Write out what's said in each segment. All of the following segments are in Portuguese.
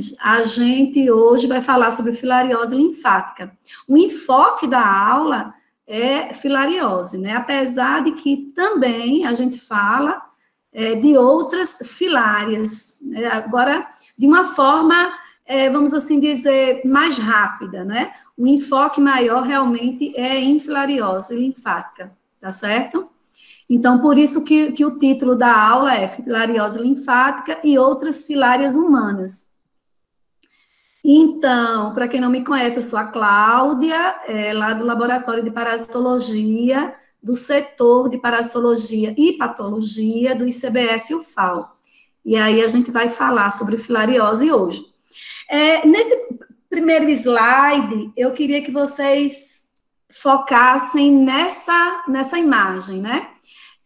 meninas, a gente hoje vai falar sobre filariose linfática. O enfoque da aula é filariose, né? Apesar de que também a gente fala de outras filárias, né? Agora, de uma forma, vamos assim dizer, mais rápida, né? O enfoque maior realmente é em filariose linfática, tá certo? Então, por isso que o título da aula é filariose linfática e outras filárias humanas. Então, para quem não me conhece, eu sou a Cláudia, lá do Laboratório de Parasitologia, do setor de Parasitologia e Patologia do ICBS-UFAL. E aí a gente vai falar sobre filariose hoje. Nesse primeiro slide, eu queria que vocês focassem nessa imagem, né?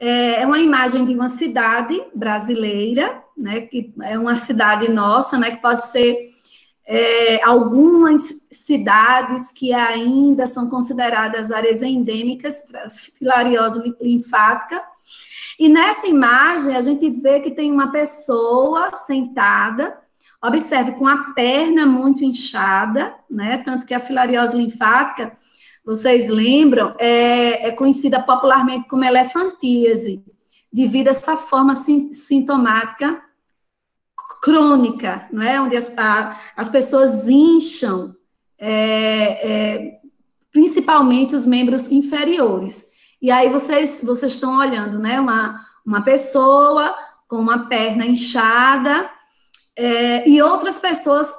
É uma imagem de uma cidade brasileira, né, que é uma cidade nossa, né, que pode ser algumas cidades que ainda são consideradas áreas endêmicas para filariose linfática. E nessa imagem, a gente vê que tem uma pessoa sentada, observe, com a perna muito inchada, né, tanto que a filariose linfática, vocês lembram, é conhecida popularmente como elefantíase, devido a essa forma sintomática crônica, não é? Onde as pessoas incham, principalmente os membros inferiores. E aí vocês estão olhando, né? Uma pessoa com uma perna inchada e outras pessoas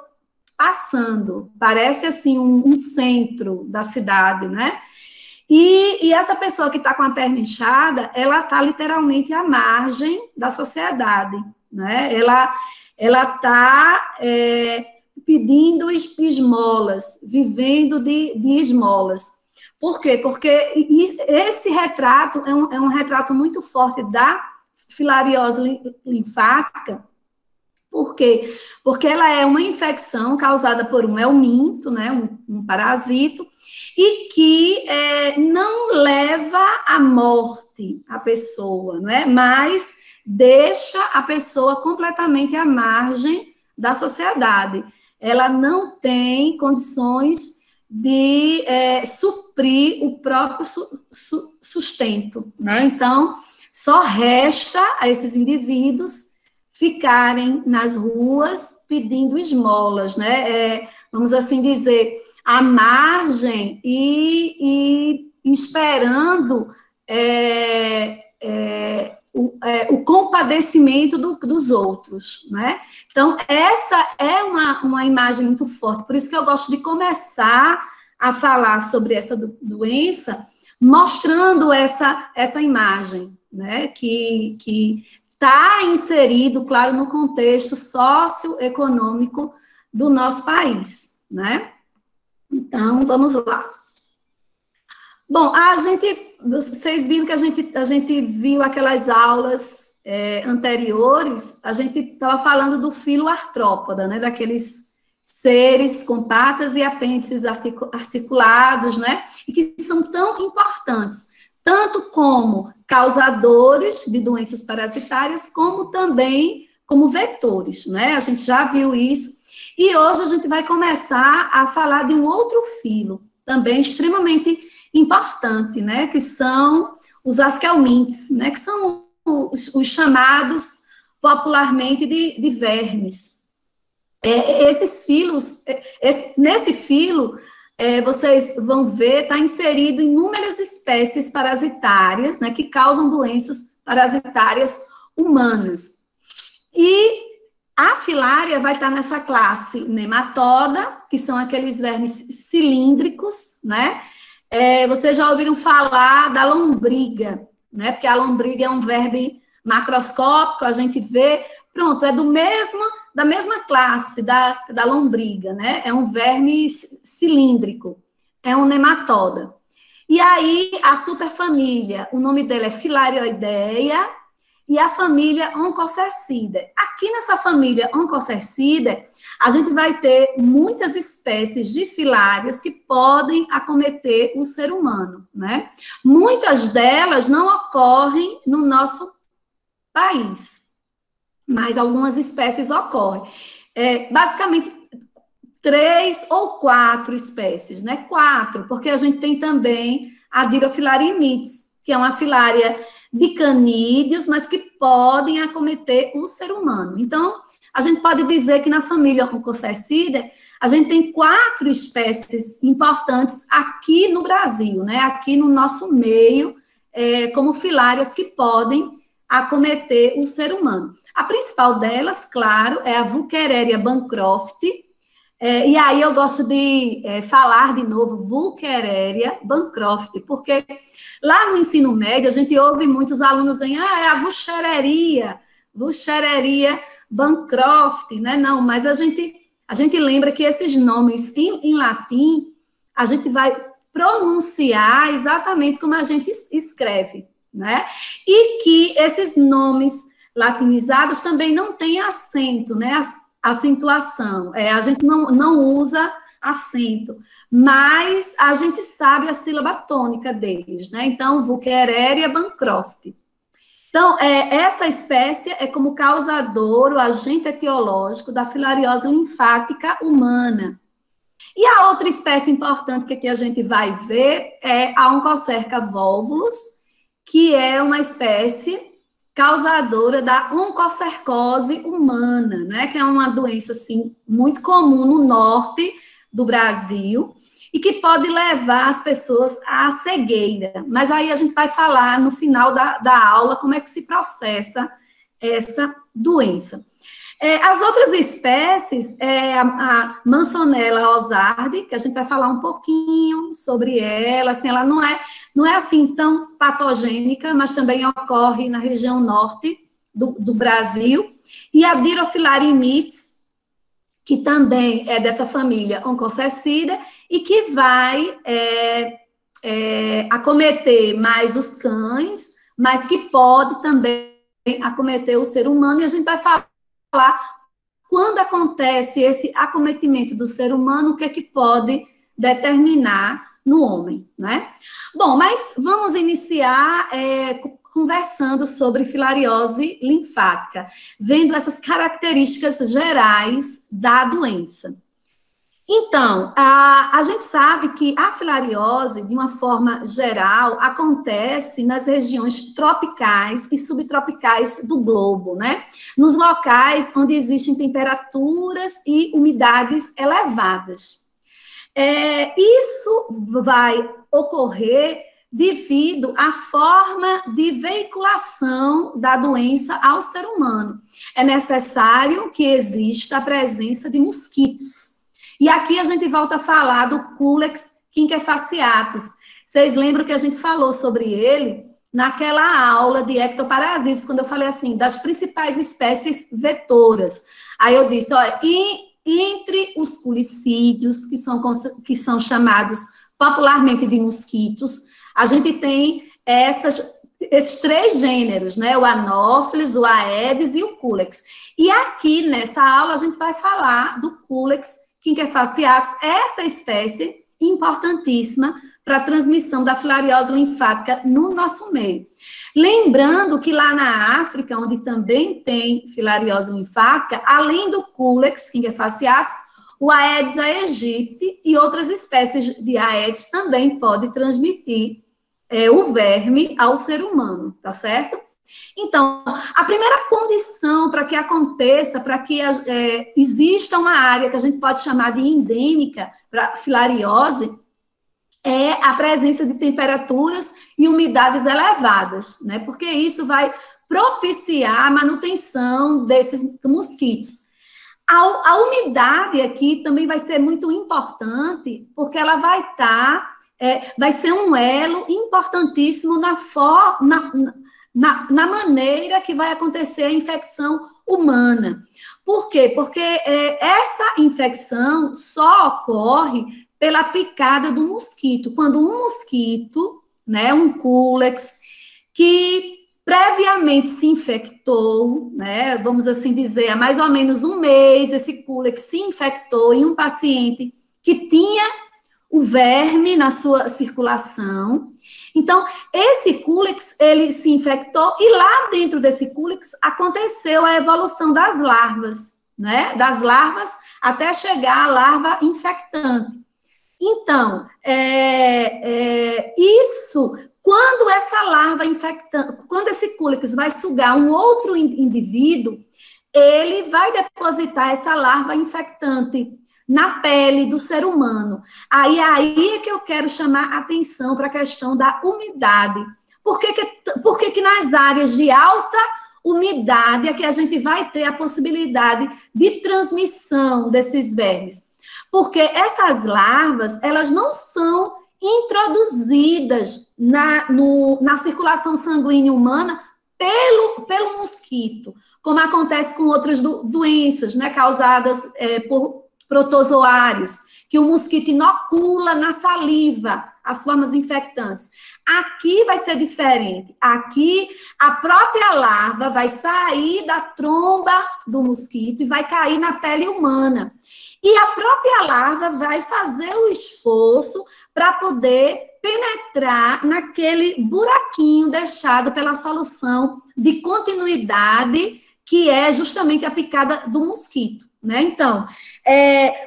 passando, parece assim um centro da cidade, né? E essa pessoa que está com a perna inchada, ela está literalmente à margem da sociedade, né? Ela está pedindo esmolas, vivendo de esmolas. Por quê? Porque esse retrato é um retrato muito forte da filariose linfática. Por quê? Porque ela é uma infecção causada por um helminto, né, um parasito, e que não leva à morte a pessoa, não é? Mas deixa a pessoa completamente à margem da sociedade. Ela não tem condições de suprir o próprio sustento, né? Então, só resta a esses indivíduos ficarem nas ruas pedindo esmolas, né? Vamos assim dizer, à margem e esperando o compadecimento dos outros, né? Então, essa é uma imagem muito forte, por isso que eu gosto de começar a falar sobre essa doença, mostrando essa imagem, né? Que está inserido, claro, no contexto socioeconômico do nosso país, né? Então, vamos lá. Bom, vocês viram que a gente viu aquelas aulas anteriores, a gente estava falando do filoartrópoda, né? Daqueles seres com patas e apêndices articulados, né? E que são tão importantes, tanto como causadores de doenças parasitárias, como também como vetores, né? A gente já viu isso. E hoje a gente vai começar a falar de um outro filo, também extremamente importante, né? Que são os asquelmintes, né? Que são os chamados popularmente de vermes. Esses filos, nesse filo, vocês vão ver, está inserido inúmeras espécies parasitárias, né, que causam doenças parasitárias humanas. E a filária vai estar nessa classe nematoda, que são aqueles vermes cilíndricos, né? Vocês já ouviram falar da lombriga, né? Porque a lombriga é um verme macroscópico, a gente vê, pronto, é da mesma classe da lombriga, né? É um verme cilíndrico, é um nematoda. E aí, a superfamília, o nome dela é Filarioidea, e a família Onchocercidae. Aqui nessa família Onchocercidae, a gente vai ter muitas espécies de filárias que podem acometer o ser humano, né? Muitas delas não ocorrem no nosso país, mas algumas espécies ocorrem. basicamente 3 ou 4 espécies, né? 4, porque a gente tem também a Dirofilaria mites, que é uma filária de canídeos, mas que podem acometer o ser humano. Então, a gente pode dizer que na família Onchocercidae, a gente tem 4 espécies importantes aqui no Brasil, né? Aqui no nosso meio, como filárias que podem acometer o ser humano. A principal delas, claro, é a Wuchereria bancrofti, e aí eu gosto de falar de novo Wuchereria bancrofti, porque lá no ensino médio a gente ouve muitos alunos dizendo, é a Wuchereria bancrofti, né? Não, mas a gente lembra que esses nomes em latim, a gente vai pronunciar exatamente como a gente escreve, né? E que esses nomes latinizados também não têm acento, né? Acentuação. A gente não usa acento, mas a gente sabe a sílaba tônica deles, né? Então, Wuchereria bancrofti. Então, essa espécie é como causador, o agente etiológico da filariose linfática humana. E a outra espécie importante que aqui a gente vai ver é a Onchocerca volvulus, que é uma espécie causadora da oncocercose humana, né, que é uma doença, assim, muito comum no norte do Brasil e que pode levar as pessoas à cegueira. Mas aí a gente vai falar no final da aula como é que se processa essa doença. As outras espécies, a Mansonella ozardi, que a gente vai falar um pouquinho sobre ela, assim, ela não é assim tão patogênica, mas também ocorre na região norte do Brasil, e a Dirofilaria mites, que também é dessa família Onchocercidae, e que vai acometer mais os cães, mas que pode também acometer o ser humano, e a gente vai falar quando acontece esse acometimento do ser humano, o que é que pode determinar no homem, né? Bom, mas vamos iniciar conversando sobre filariose linfática, vendo essas características gerais da doença. Então, a gente sabe que a filariose, de uma forma geral, acontece nas regiões tropicais e subtropicais do globo, né? Nos locais onde existem temperaturas e umidades elevadas. Isso vai ocorrer devido à forma de veiculação da doença ao ser humano. É necessário que exista a presença de mosquitos. E aqui a gente volta a falar do Culex quinquefaciatus. Vocês lembram que a gente falou sobre ele naquela aula de ectoparasitos, quando eu falei assim, das principais espécies vetoras. Aí eu disse, olha, entre os culicídios, que são chamados popularmente de mosquitos, a gente tem esses 3 gêneros, né? O Anopheles, o Aedes e o Culex. E aqui, nessa aula, a gente vai falar do Culex quinquefaciatus, essa espécie importantíssima para a transmissão da filariose linfática no nosso meio. Lembrando que lá na África, onde também tem filariose linfática, além do Culex quinquefaciatus, o Aedes aegypti e outras espécies de Aedes também podem transmitir o verme ao ser humano, tá certo? Então, a primeira condição para que aconteça, para que exista uma área que a gente pode chamar de endêmica para filariose, é a presença de temperaturas e umidades elevadas, né? Porque isso vai propiciar a manutenção desses mosquitos. A umidade aqui também vai ser muito importante, porque ela vai vai ser um elo importantíssimo na maneira que vai acontecer a infecção humana. Por quê? Porque essa infecção só ocorre pela picada do mosquito. Quando um mosquito, né, um Culex, que previamente se infectou, né, vamos assim dizer, há mais ou menos um mês, esse Culex se infectou em um paciente que tinha o verme na sua circulação. Então, esse Culex, ele se infectou e lá dentro desse Culex aconteceu a evolução das larvas, né? Das larvas até chegar à larva infectante. Então, isso, quando essa larva infectante, quando esse cúlex vai sugar um outro indivíduo, ele vai depositar essa larva infectante na pele do ser humano. Aí é que eu quero chamar atenção para a questão da umidade. Por que nas áreas de alta umidade é que a gente vai ter a possibilidade de transmissão desses vermes? Porque essas larvas, elas não são introduzidas na circulação sanguínea humana pelo mosquito, como acontece com outras doenças, né, causadas por protozoários, que o mosquito inocula na saliva as formas infectantes. Aqui vai ser diferente. Aqui, a própria larva vai sair da tromba do mosquito e vai cair na pele humana. E a própria larva vai fazer o esforço para poder penetrar naquele buraquinho deixado pela solução de continuidade, que é justamente a picada do mosquito, né? Então,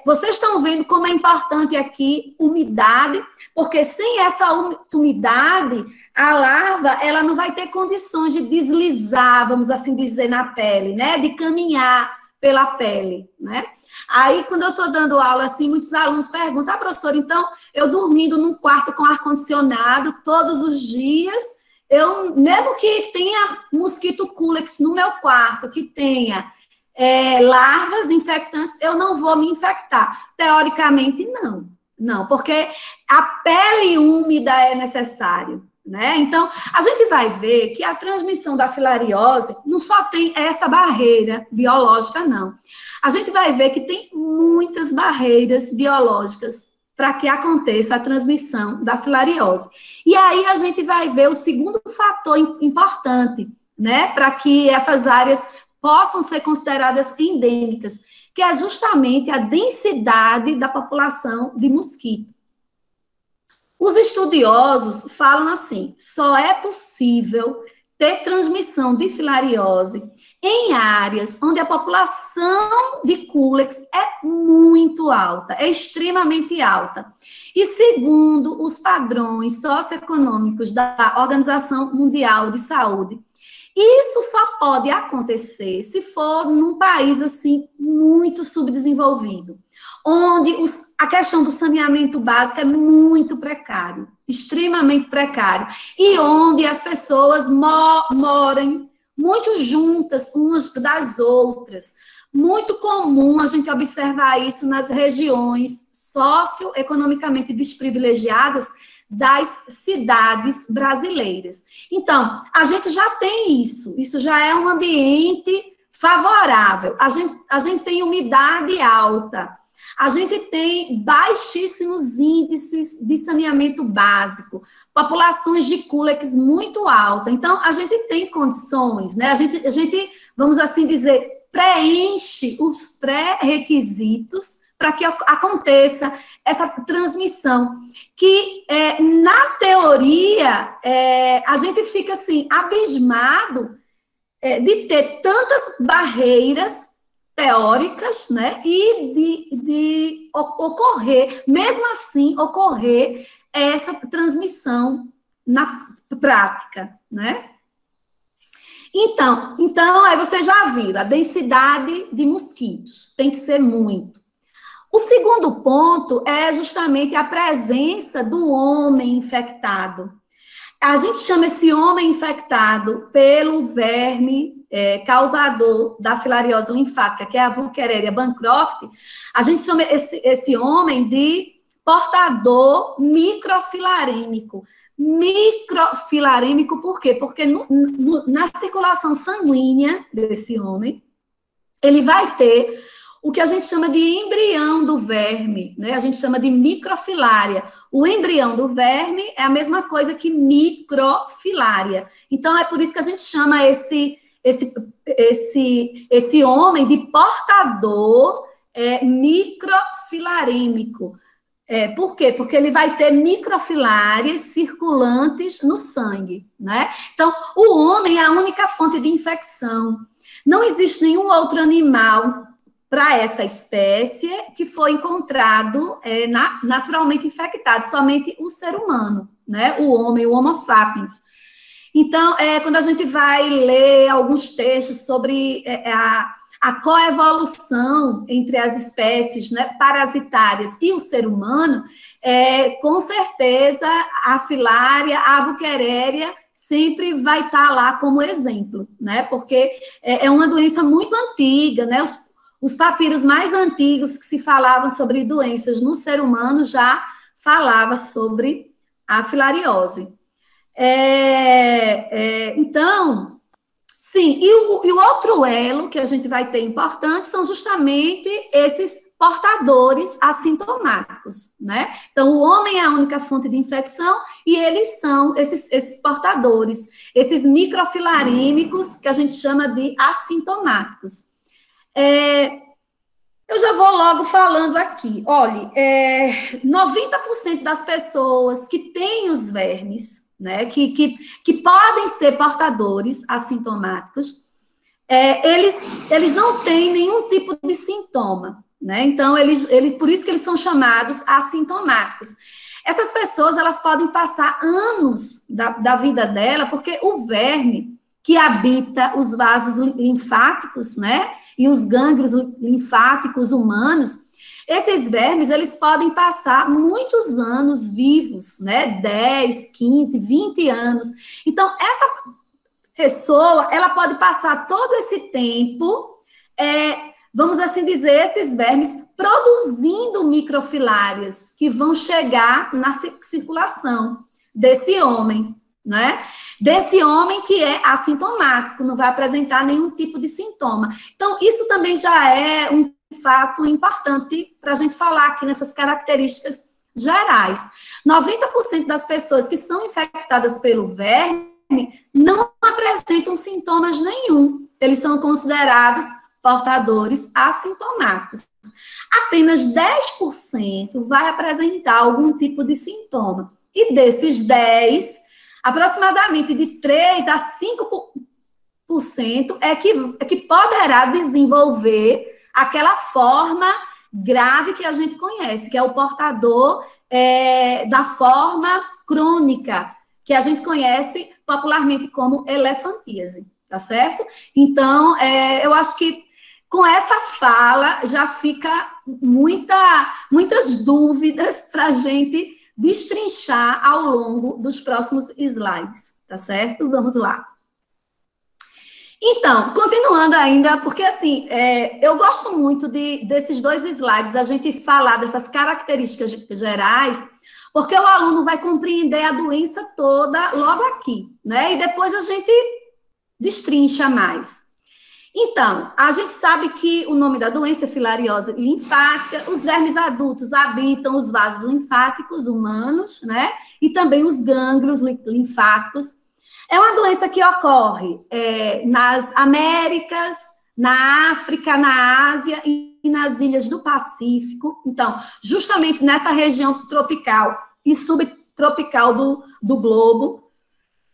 vocês estão vendo como é importante aqui umidade, porque sem essa umidade, a larva, ela não vai ter condições de deslizar, vamos assim dizer, na pele, né? De caminhar pela pele, né? Aí, quando eu estou dando aula, assim, muitos alunos perguntam, professora, então, eu dormindo num quarto com ar-condicionado todos os dias, mesmo que tenha mosquito cúlex no meu quarto, que tenha larvas infectantes, eu não vou me infectar. Teoricamente, não. Não, porque a pele úmida é necessário, né? Então, a gente vai ver que a transmissão da filariose não só tem essa barreira biológica, não. A gente vai ver que tem muitas barreiras biológicas para que aconteça a transmissão da filariose. E aí a gente vai ver o segundo fator importante, né, para que essas áreas possam ser consideradas endêmicas, que é justamente a densidade da população de mosquito. Os estudiosos falam assim, só é possível ter transmissão de filariose em áreas onde a população de cúlex é muito alta, é extremamente alta. E segundo os padrões socioeconômicos da Organização Mundial de Saúde, isso só pode acontecer se for num país, assim, muito subdesenvolvido, onde a questão do saneamento básico é muito precário, extremamente precário, e onde as pessoas moram muito juntas umas das outras. Muito comum a gente observar isso nas regiões socioeconomicamente desprivilegiadas das cidades brasileiras. Então, a gente já tem isso já é um ambiente favorável, a gente tem umidade alta, a gente tem baixíssimos índices de saneamento básico, populações de cúlex muito alta, então a gente tem condições, né? A gente, vamos assim dizer, preenche os pré-requisitos para que aconteça essa transmissão, que na teoria a gente fica assim, abismado de ter tantas barreiras teóricas, né, e de ocorrer, mesmo assim, ocorrer essa transmissão na prática, né? Então, aí vocês já viram, a densidade de mosquitos tem que ser muito. O segundo ponto é justamente a presença do homem infectado. A gente chama esse homem infectado pelo verme causador da filariose linfática, que é a Wuchereria bancroft, a gente chama esse homem de portador microfilarêmico. Microfilarêmico por quê? Porque na circulação sanguínea desse homem, ele vai ter o que a gente chama de embrião do verme, né? A gente chama de microfilária. O embrião do verme é a mesma coisa que microfilária. Então, é por isso que a gente chama esse homem de portador microfilarêmico. Por quê? Porque ele vai ter microfilárias circulantes no sangue, né? Então, o homem é a única fonte de infecção. Não existe nenhum outro animal para essa espécie que foi encontrado naturalmente infectado, somente o ser humano, né? O homem, o Homo sapiens. Então, quando a gente vai ler alguns textos sobre a coevolução entre as espécies, né, parasitárias e o ser humano, com certeza a filária, a avoqueréria, sempre vai estar lá como exemplo, né? Porque é uma doença muito antiga, né? Os papiros mais antigos que se falavam sobre doenças no ser humano já falava sobre a filariose. Então, sim, e o outro elo que a gente vai ter importante são justamente esses portadores assintomáticos, né? Então, o homem é a única fonte de infecção e eles são esses portadores, esses microfilarímicos que a gente chama de assintomáticos. Eu já vou logo falando aqui. Olha, 90% das pessoas que têm os vermes, né, que podem ser portadores assintomáticos, eles não têm nenhum tipo de sintoma, né? Então, por isso que eles são chamados assintomáticos. Essas pessoas, elas podem passar anos da vida dela, porque o verme que habita os vasos linfáticos, né, e os gânglios linfáticos humanos, esses vermes, eles podem passar muitos anos vivos, né, 10, 15, 20 anos. Então, essa pessoa, ela pode passar todo esse tempo, vamos assim dizer, esses vermes produzindo microfilárias que vão chegar na circulação desse homem, né? Desse homem que é assintomático, não vai apresentar nenhum tipo de sintoma. Então, isso também já é um fato importante para a gente falar aqui nessas características gerais. 90% das pessoas que são infectadas pelo verme não apresentam sintomas nenhum. Eles são considerados portadores assintomáticos. Apenas 10% vai apresentar algum tipo de sintoma. E desses 10%, aproximadamente de 3% a 5% é que poderá desenvolver aquela forma grave que a gente conhece, que é o portador da forma crônica, que a gente conhece popularmente como elefantíase, tá certo? Então, eu acho que com essa fala já fica muitas dúvidas para a gente destrinchar ao longo dos próximos slides, tá certo? Vamos lá. Então, continuando ainda, porque assim, eu gosto muito desses dois slides, a gente falar dessas características gerais, porque o aluno vai compreender a doença toda logo aqui, né? E depois a gente destrincha mais. Então, a gente sabe que o nome da doença é filariose linfática, os vermes adultos habitam os vasos linfáticos humanos, né? E também os gânglios linfáticos. É uma doença que ocorre nas Américas, na África, na Ásia e nas ilhas do Pacífico. Então, justamente nessa região tropical e subtropical do globo,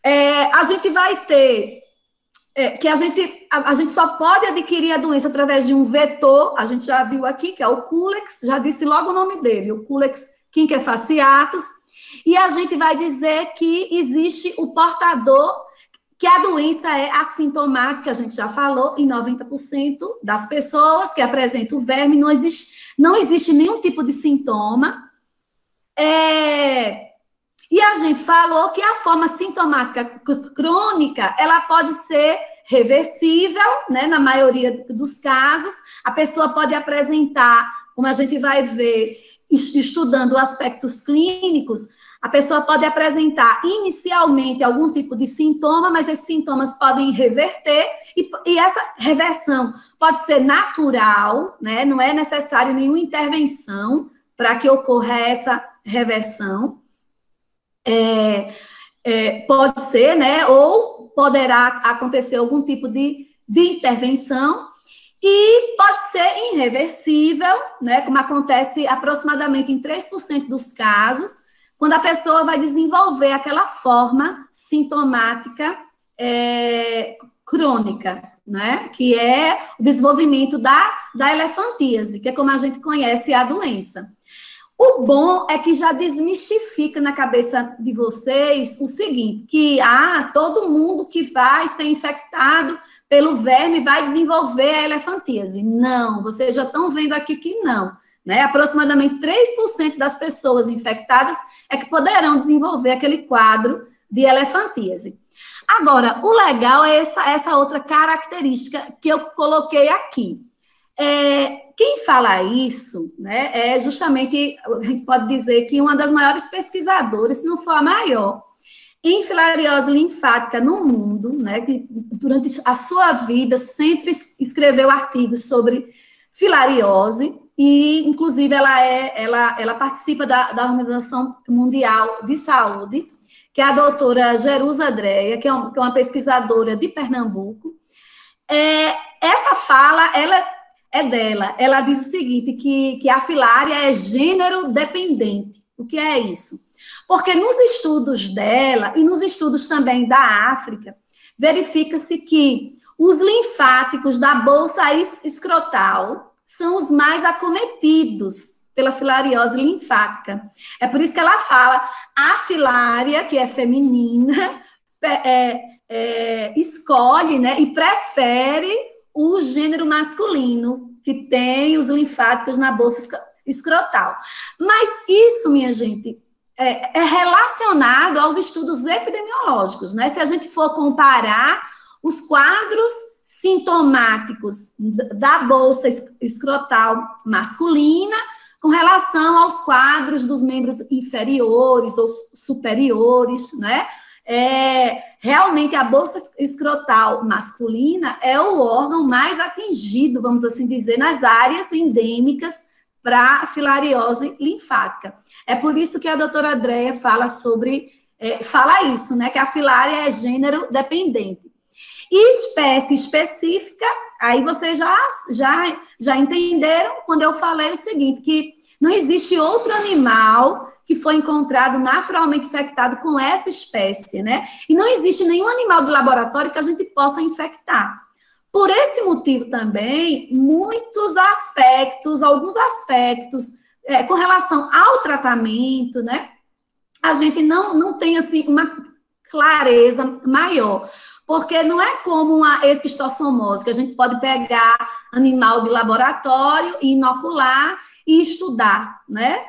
a gente vai ter que a gente só pode adquirir a doença através de um vetor, a gente já viu aqui, que é o Culex, já disse logo o nome dele, o Culex quinquefaciatus, e a gente vai dizer que existe o portador, que a doença é assintomática, a gente já falou, em 90% das pessoas que apresentam o verme, não existe nenhum tipo de sintoma. E a gente falou que a forma sintomática crônica, ela pode ser reversível, né, na maioria dos casos. A pessoa pode apresentar, como a gente vai ver, estudando aspectos clínicos, a pessoa pode apresentar inicialmente algum tipo de sintoma, mas esses sintomas podem reverter, e essa reversão pode ser natural, né, não é necessário nenhuma intervenção para que ocorra essa reversão. Pode ser, né, ou poderá acontecer algum tipo de intervenção, e pode ser irreversível, né, como acontece aproximadamente em 3% dos casos, quando a pessoa vai desenvolver aquela forma sintomática crônica, né? Que é o desenvolvimento da elefantíase, que é como a gente conhece a doença. O bom é que já desmistifica na cabeça de vocês o seguinte, que todo mundo que vai ser infectado pelo verme vai desenvolver a elefantíase. Não, vocês já estão vendo aqui que não, né? Aproximadamente 3% das pessoas infectadas é que poderão desenvolver aquele quadro de elefantíase. Agora, o legal é essa outra característica que eu coloquei aqui. Quem fala isso, né, é justamente, a gente pode dizer que uma das maiores pesquisadoras, se não for a maior, em filariose linfática no mundo, né, que durante a sua vida sempre escreveu artigos sobre filariose, e, inclusive, ela participa da Organização Mundial de Saúde, que é a doutora Jerusa Andréia, que é uma pesquisadora de Pernambuco. Essa fala, ela é dela. Ela diz o seguinte, que a filária é gênero dependente. O que é isso? Porque nos estudos dela, e nos estudos também da África, verifica-se que os linfáticos da bolsa escrotal são os mais acometidos pela filariose linfática. É por isso que ela fala, a filária, que é feminina, escolhe, né, e prefere o gênero masculino, que tem os linfáticos na bolsa escrotal. Mas isso, minha gente, é relacionado aos estudos epidemiológicos, né? Se a gente for comparar os quadros sintomáticos da bolsa escrotal masculina com relação aos quadros dos membros inferiores ou superiores, né? Realmente a bolsa escrotal masculina é o órgão mais atingido, vamos assim dizer, nas áreas endêmicas para filariose linfática. É por isso que a doutora Andréia fala isso, né, que a filária é gênero dependente. E espécie específica, aí vocês já entenderam quando eu falei o seguinte, que não existe outro animal que foi encontrado naturalmente infectado com essa espécie, né? E não existe nenhum animal de laboratório que a gente possa infectar. Por esse motivo também, alguns aspectos com relação ao tratamento, né? A gente não tem, assim, uma clareza maior. Porque não é como uma esquistossomose, que a gente pode pegar animal de laboratório e inocular e estudar, né?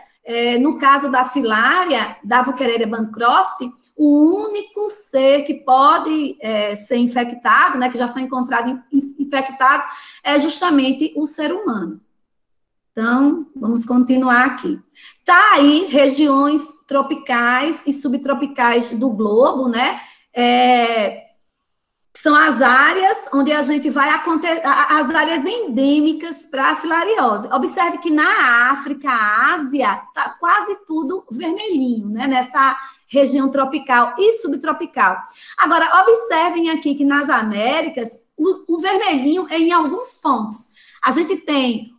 No caso da filária, da Wuchereria bancroft, o único ser que pode ser infectado, né, que já foi encontrado infectado, é justamente o ser humano. Então, vamos continuar aqui. Tá aí regiões tropicais e subtropicais do globo, né? São as áreas onde a gente vai acontecer, as áreas endêmicas para a filariose. Observe que na África, Ásia, está quase tudo vermelhinho, né? Nessa região tropical e subtropical. Agora, observem aqui que nas Américas, o vermelhinho é em alguns pontos. A gente tem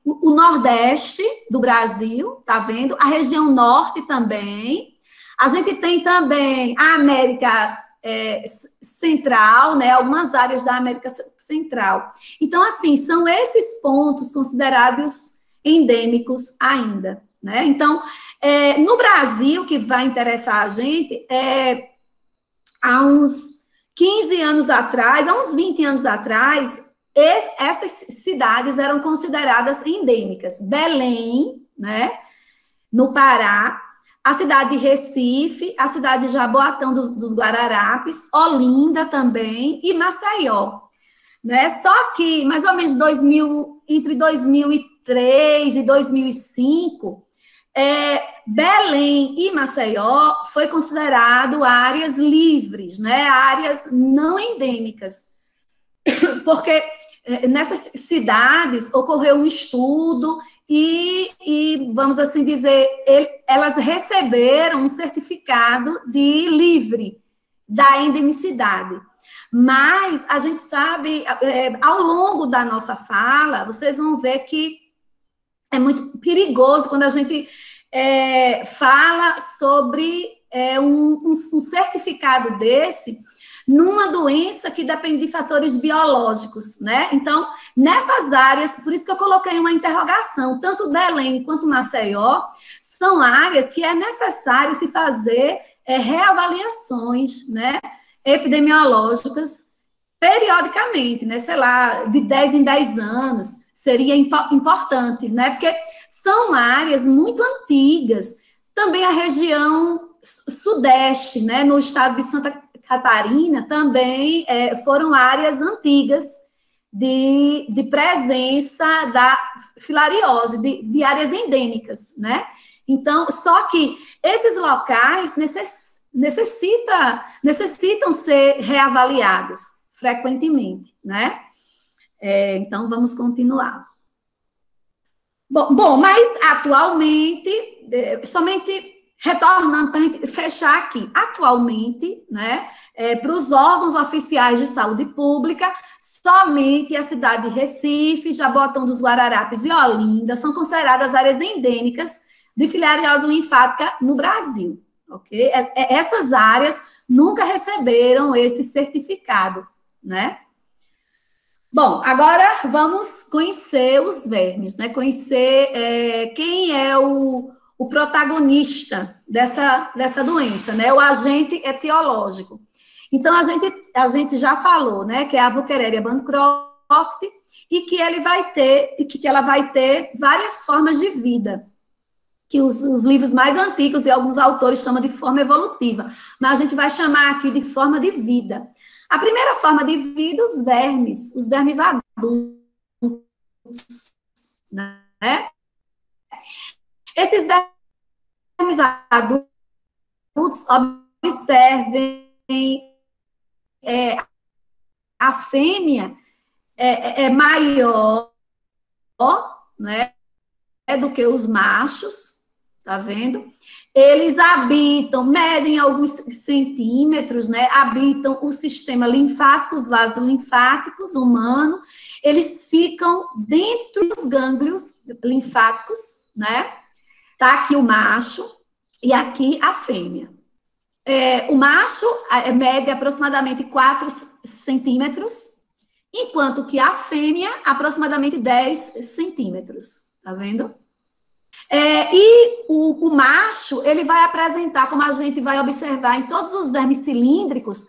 o Nordeste do Brasil, tá vendo? A região Norte também. A gente tem também a América Central, né, algumas áreas da América Central. Então, assim, são esses pontos considerados endêmicos ainda, né? Então, no Brasil, que vai interessar a gente, há uns 15 anos atrás, há uns 20 anos atrás, essas cidades eram consideradas endêmicas. Belém, né, no Pará, a cidade de Recife, a cidade de Jaboatão dos Guararapes, Olinda também e Maceió, né? Só que, mais ou menos entre 2003 e 2005, Belém e Maceió foi considerado áreas livres, né? Áreas não endêmicas, porque nessas cidades ocorreu um estudo e, vamos assim dizer, elas receberam um certificado de livre da endemicidade. Mas a gente sabe, ao longo da nossa fala, vocês vão ver que é muito perigoso quando a gente fala sobre um certificado desse, numa doença que depende de fatores biológicos, né? Então, nessas áreas, por isso que eu coloquei uma interrogação, tanto Belém quanto Maceió, são áreas que é necessário se fazer reavaliações, né, epidemiológicas, periodicamente, né, sei lá, de 10 em 10 anos, seria importante, né, porque são áreas muito antigas, também a região sudeste, né, no estado de Santa Catarina, também foram áreas antigas de presença da filariose, de áreas endêmicas, né, então, só que esses locais necessitam ser reavaliados frequentemente, né? Então, vamos continuar. Bom, mas atualmente, somente retornando para a gente fechar aqui, atualmente, né, para os órgãos oficiais de saúde pública, somente a cidade de Recife, Jaboatão dos Guararapes e Olinda são consideradas áreas endêmicas de filariose linfática no Brasil, ok? Essas áreas nunca receberam esse certificado, né? Bom, agora vamos conhecer os vermes, né? Conhecer quem é o protagonista dessa doença, né? O agente etiológico. Então, a gente já falou, né? Que é a Wuchereria bancroft e que ela vai ter várias formas de vida, que os livros mais antigos e alguns autores chamam de forma evolutiva, mas a gente vai chamar aqui de forma de vida. A primeira forma de vida, os vermes adultos, né? Esses vermes adultos, observem, a fêmea é maior, né, do que os machos, tá vendo? Eles medem alguns centímetros, né? Habitam o sistema linfático, os vasos linfáticos humano. Eles ficam dentro dos gânglios linfáticos, né? Tá aqui o macho e aqui a fêmea. O macho mede aproximadamente 4 centímetros, enquanto que a fêmea, aproximadamente 10 centímetros. Tá vendo? E o macho, ele vai apresentar, como a gente vai observar em todos os vermes cilíndricos,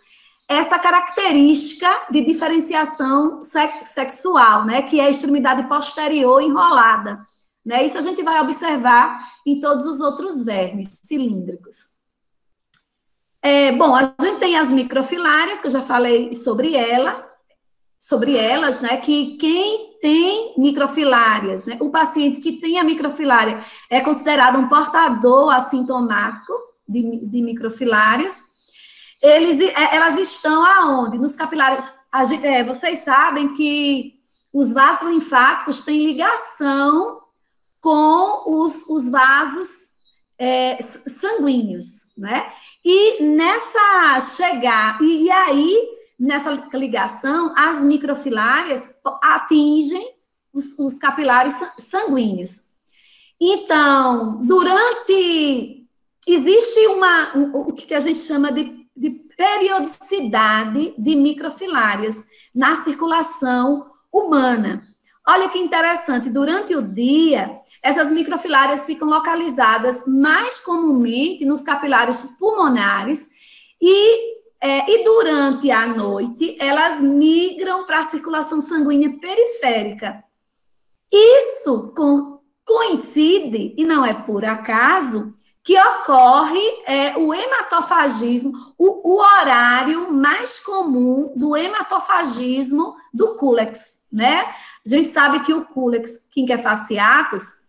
essa característica de diferenciação sexual, né, que é a extremidade posterior enrolada, né, isso a gente vai observar em todos os outros vermes cilíndricos. Bom, a gente tem as microfilárias, que eu já falei sobre elas, né, que quem tem microfilárias, né, o paciente que tem a microfilária é considerado um portador assintomático de microfilárias. Elas estão aonde? Nos capilares. Vocês sabem que os vasos linfáticos têm ligação com os vasos sanguíneos, né? E nessa ligação, as microfilárias atingem os capilares sanguíneos. Então, existe o que a gente chama de periodicidade de microfilárias na circulação humana. Olha que interessante, durante o dia, essas microfilárias ficam localizadas mais comumente nos capilares pulmonares e durante a noite, elas migram para a circulação sanguínea periférica. Isso coincide, e não é por acaso, que ocorre o hematofagismo, o horário mais comum do hematofagismo do cúlex, né? A gente sabe que o cúlex, quinquefaciatus,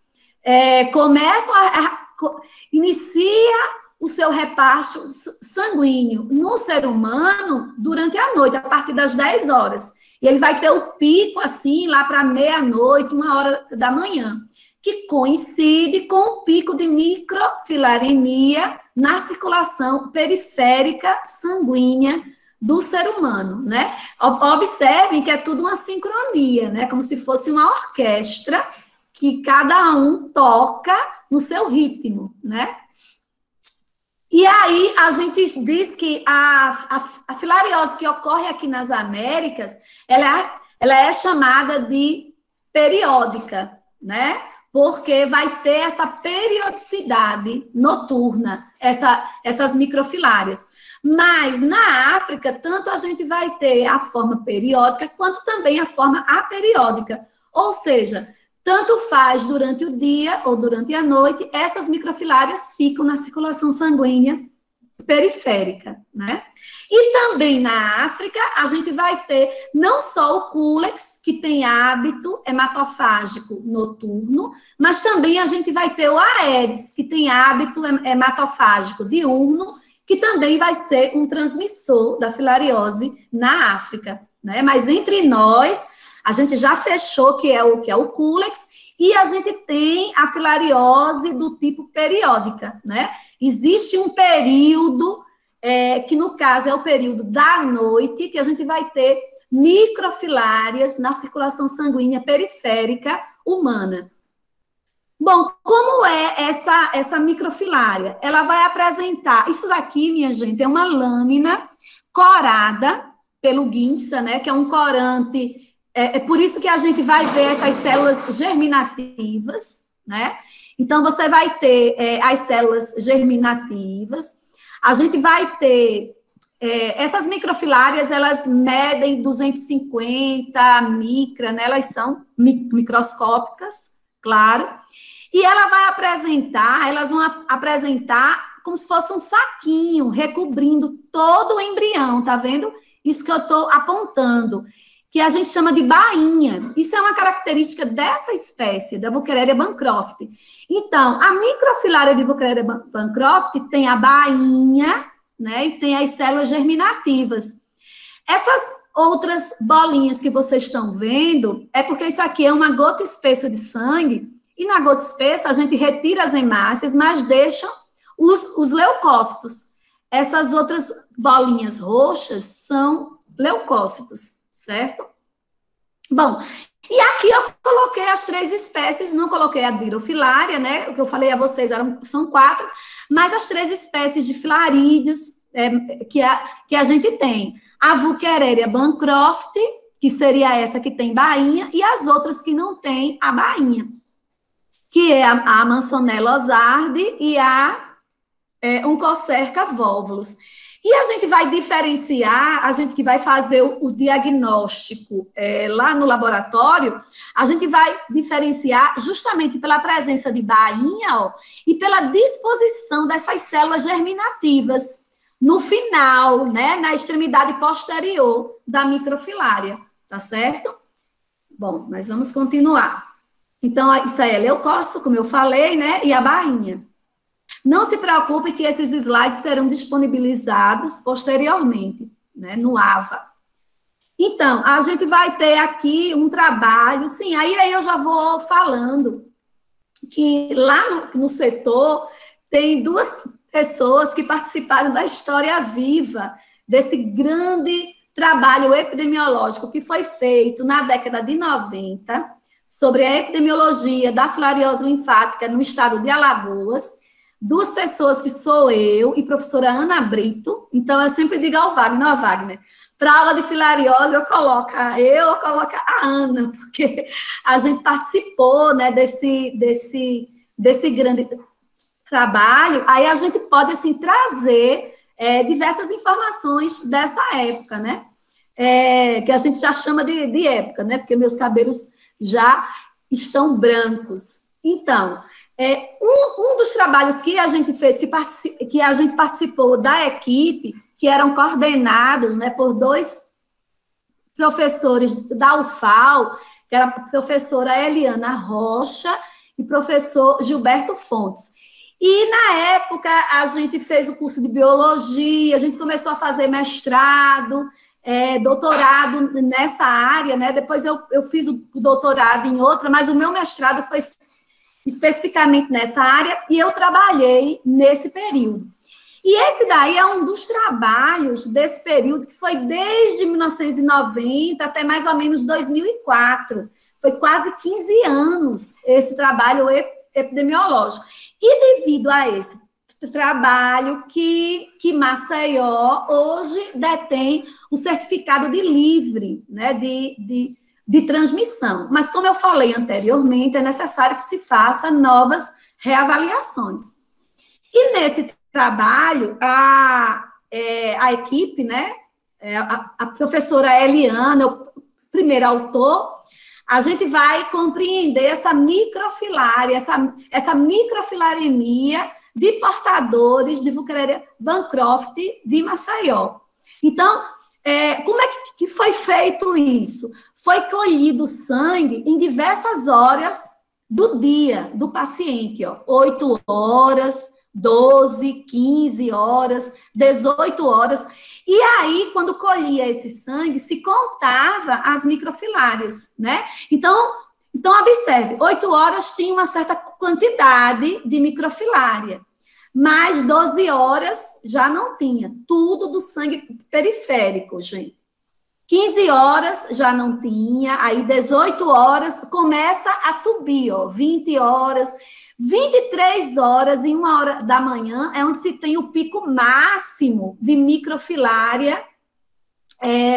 inicia o seu reparto sanguíneo no ser humano durante a noite, a partir das 10 horas. E ele vai ter o pico, assim, lá para meia-noite, 1h da manhã, que coincide com o pico de microfilaremia na circulação periférica sanguínea do ser humano, né? Observem que é tudo uma sincronia, né? Como se fosse uma orquestra que cada um toca no seu ritmo, né? E aí, a gente diz que a filariose que ocorre aqui nas Américas, ela é chamada de periódica, né? Porque vai ter essa periodicidade noturna, essas microfilárias. Mas na África, tanto a gente vai ter a forma periódica, quanto também a forma aperiódica. Ou seja, tanto faz durante o dia ou durante a noite, essas microfilárias ficam na circulação sanguínea periférica, né? E também na África, a gente vai ter não só o cúlex, que tem hábito hematofágico noturno, mas também a gente vai ter o Aedes, que tem hábito hematofágico diurno, que também vai ser um transmissor da filariose na África, né? Mas entre nós, a gente já fechou que é o cúlex, e a gente tem a filariose do tipo periódica, né? Existe um período, que no caso é o período da noite, que a gente vai ter microfilárias na circulação sanguínea periférica humana. Bom, como é essa microfilária? Ela vai apresentar, isso daqui, minha gente, é uma lâmina corada pelo Giemsa, né, que é um corante. É por isso que a gente vai ver essas células germinativas, né? Então, você vai ter as células germinativas, a gente vai ter essas microfilárias, elas medem 250 micra, né? Elas são microscópicas, claro, e elas vão apresentar como se fosse um saquinho, recobrindo todo o embrião, tá vendo? Isso que eu estou apontando, que a gente chama de bainha. Isso é uma característica dessa espécie, da Wuchereria bancroft. Então, a microfilária de Wuchereria bancroft tem a bainha, né, e tem as células germinativas. Essas outras bolinhas que vocês estão vendo, é porque isso aqui é uma gota espessa de sangue, e na gota espessa a gente retira as hemácias, mas deixa os leucócitos. Essas outras bolinhas roxas são leucócitos, certo? Bom, e aqui eu coloquei as 3 espécies, não coloquei a dirofilária, né? O que eu falei a vocês são 4, mas as 3 espécies de filarídeos que a gente tem. A Wuchereria bancroft, que seria essa que tem bainha, e as outras que não tem a bainha, que é a Manzanella ozardi e a Onchocerca volvulus. E a gente vai diferenciar, a gente que vai fazer o diagnóstico lá no laboratório, a gente vai diferenciar justamente pela presença de bainha, ó, e pela disposição dessas células germinativas no final, né, na extremidade posterior da microfilária, tá certo? Bom, mas vamos continuar. Então, isso aí é leucócito, como eu falei, né, e a bainha. Não se preocupe que esses slides serão disponibilizados posteriormente, né, no AVA. Então, a gente vai ter aqui um trabalho, sim, aí eu já vou falando que lá no setor tem 2 pessoas que participaram da história viva desse grande trabalho epidemiológico que foi feito na década de 90 sobre a epidemiologia da filariose linfática no estado de Alagoas. 2 pessoas que sou eu e professora Ana Brito. Então, eu sempre digo ao Wagner, para aula de filariose, eu coloco a Ana, porque a gente participou, né, desse grande trabalho. Aí a gente pode, assim, trazer diversas informações dessa época, né? Que a gente já chama de época, né? Porque meus cabelos já estão brancos. Então, um dos trabalhos que a gente fez, que a gente participou da equipe, que eram coordenados, né, por 2 professores da UFAL, que era a professora Eliana Rocha e professor Gilberto Fontes. E, na época, a gente fez o curso de biologia, a gente começou a fazer mestrado, doutorado nessa área, né? Depois eu fiz o doutorado em outra, mas o meu mestrado foi especificamente nessa área, e eu trabalhei nesse período. E esse daí é um dos trabalhos desse período, que foi desde 1990 até mais ou menos 2004. Foi quase 15 anos esse trabalho epidemiológico. E devido a esse trabalho que Maceió hoje detém um certificado de livre, né, de transmissão. Mas, como eu falei anteriormente, é necessário que se faça novas reavaliações. E nesse trabalho, a equipe, né, a professora Eliana, o primeiro autor, a gente vai compreender essa microfilária, essa microfilaremia de portadores de Woolkeria Bancroft de Maceió. Então, como é que foi feito isso? Foi colhido sangue em diversas horas do dia do paciente, 8 horas, 12, 15 horas, 18 horas. E aí, quando colhia esse sangue, se contava as microfilárias, né? Então observe, 8 horas tinha uma certa quantidade de microfilária, mas 12 horas já não tinha, tudo do sangue periférico, gente. 15 horas já não tinha, aí 18 horas começa a subir, 20 horas, 23 horas em 1 hora da manhã é onde se tem o pico máximo de microfilária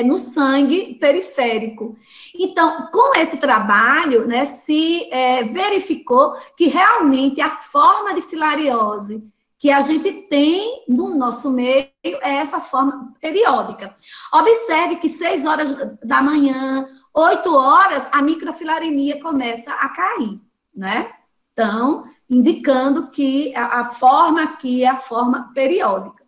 no sangue periférico. Então, com esse trabalho, né, se verificou que realmente a forma de filariose que a gente tem no nosso meio é essa forma periódica. Observe que 6 horas da manhã, 8 horas, a microfilaremia começa a cair, né? Então, indicando que a forma aqui é a forma periódica.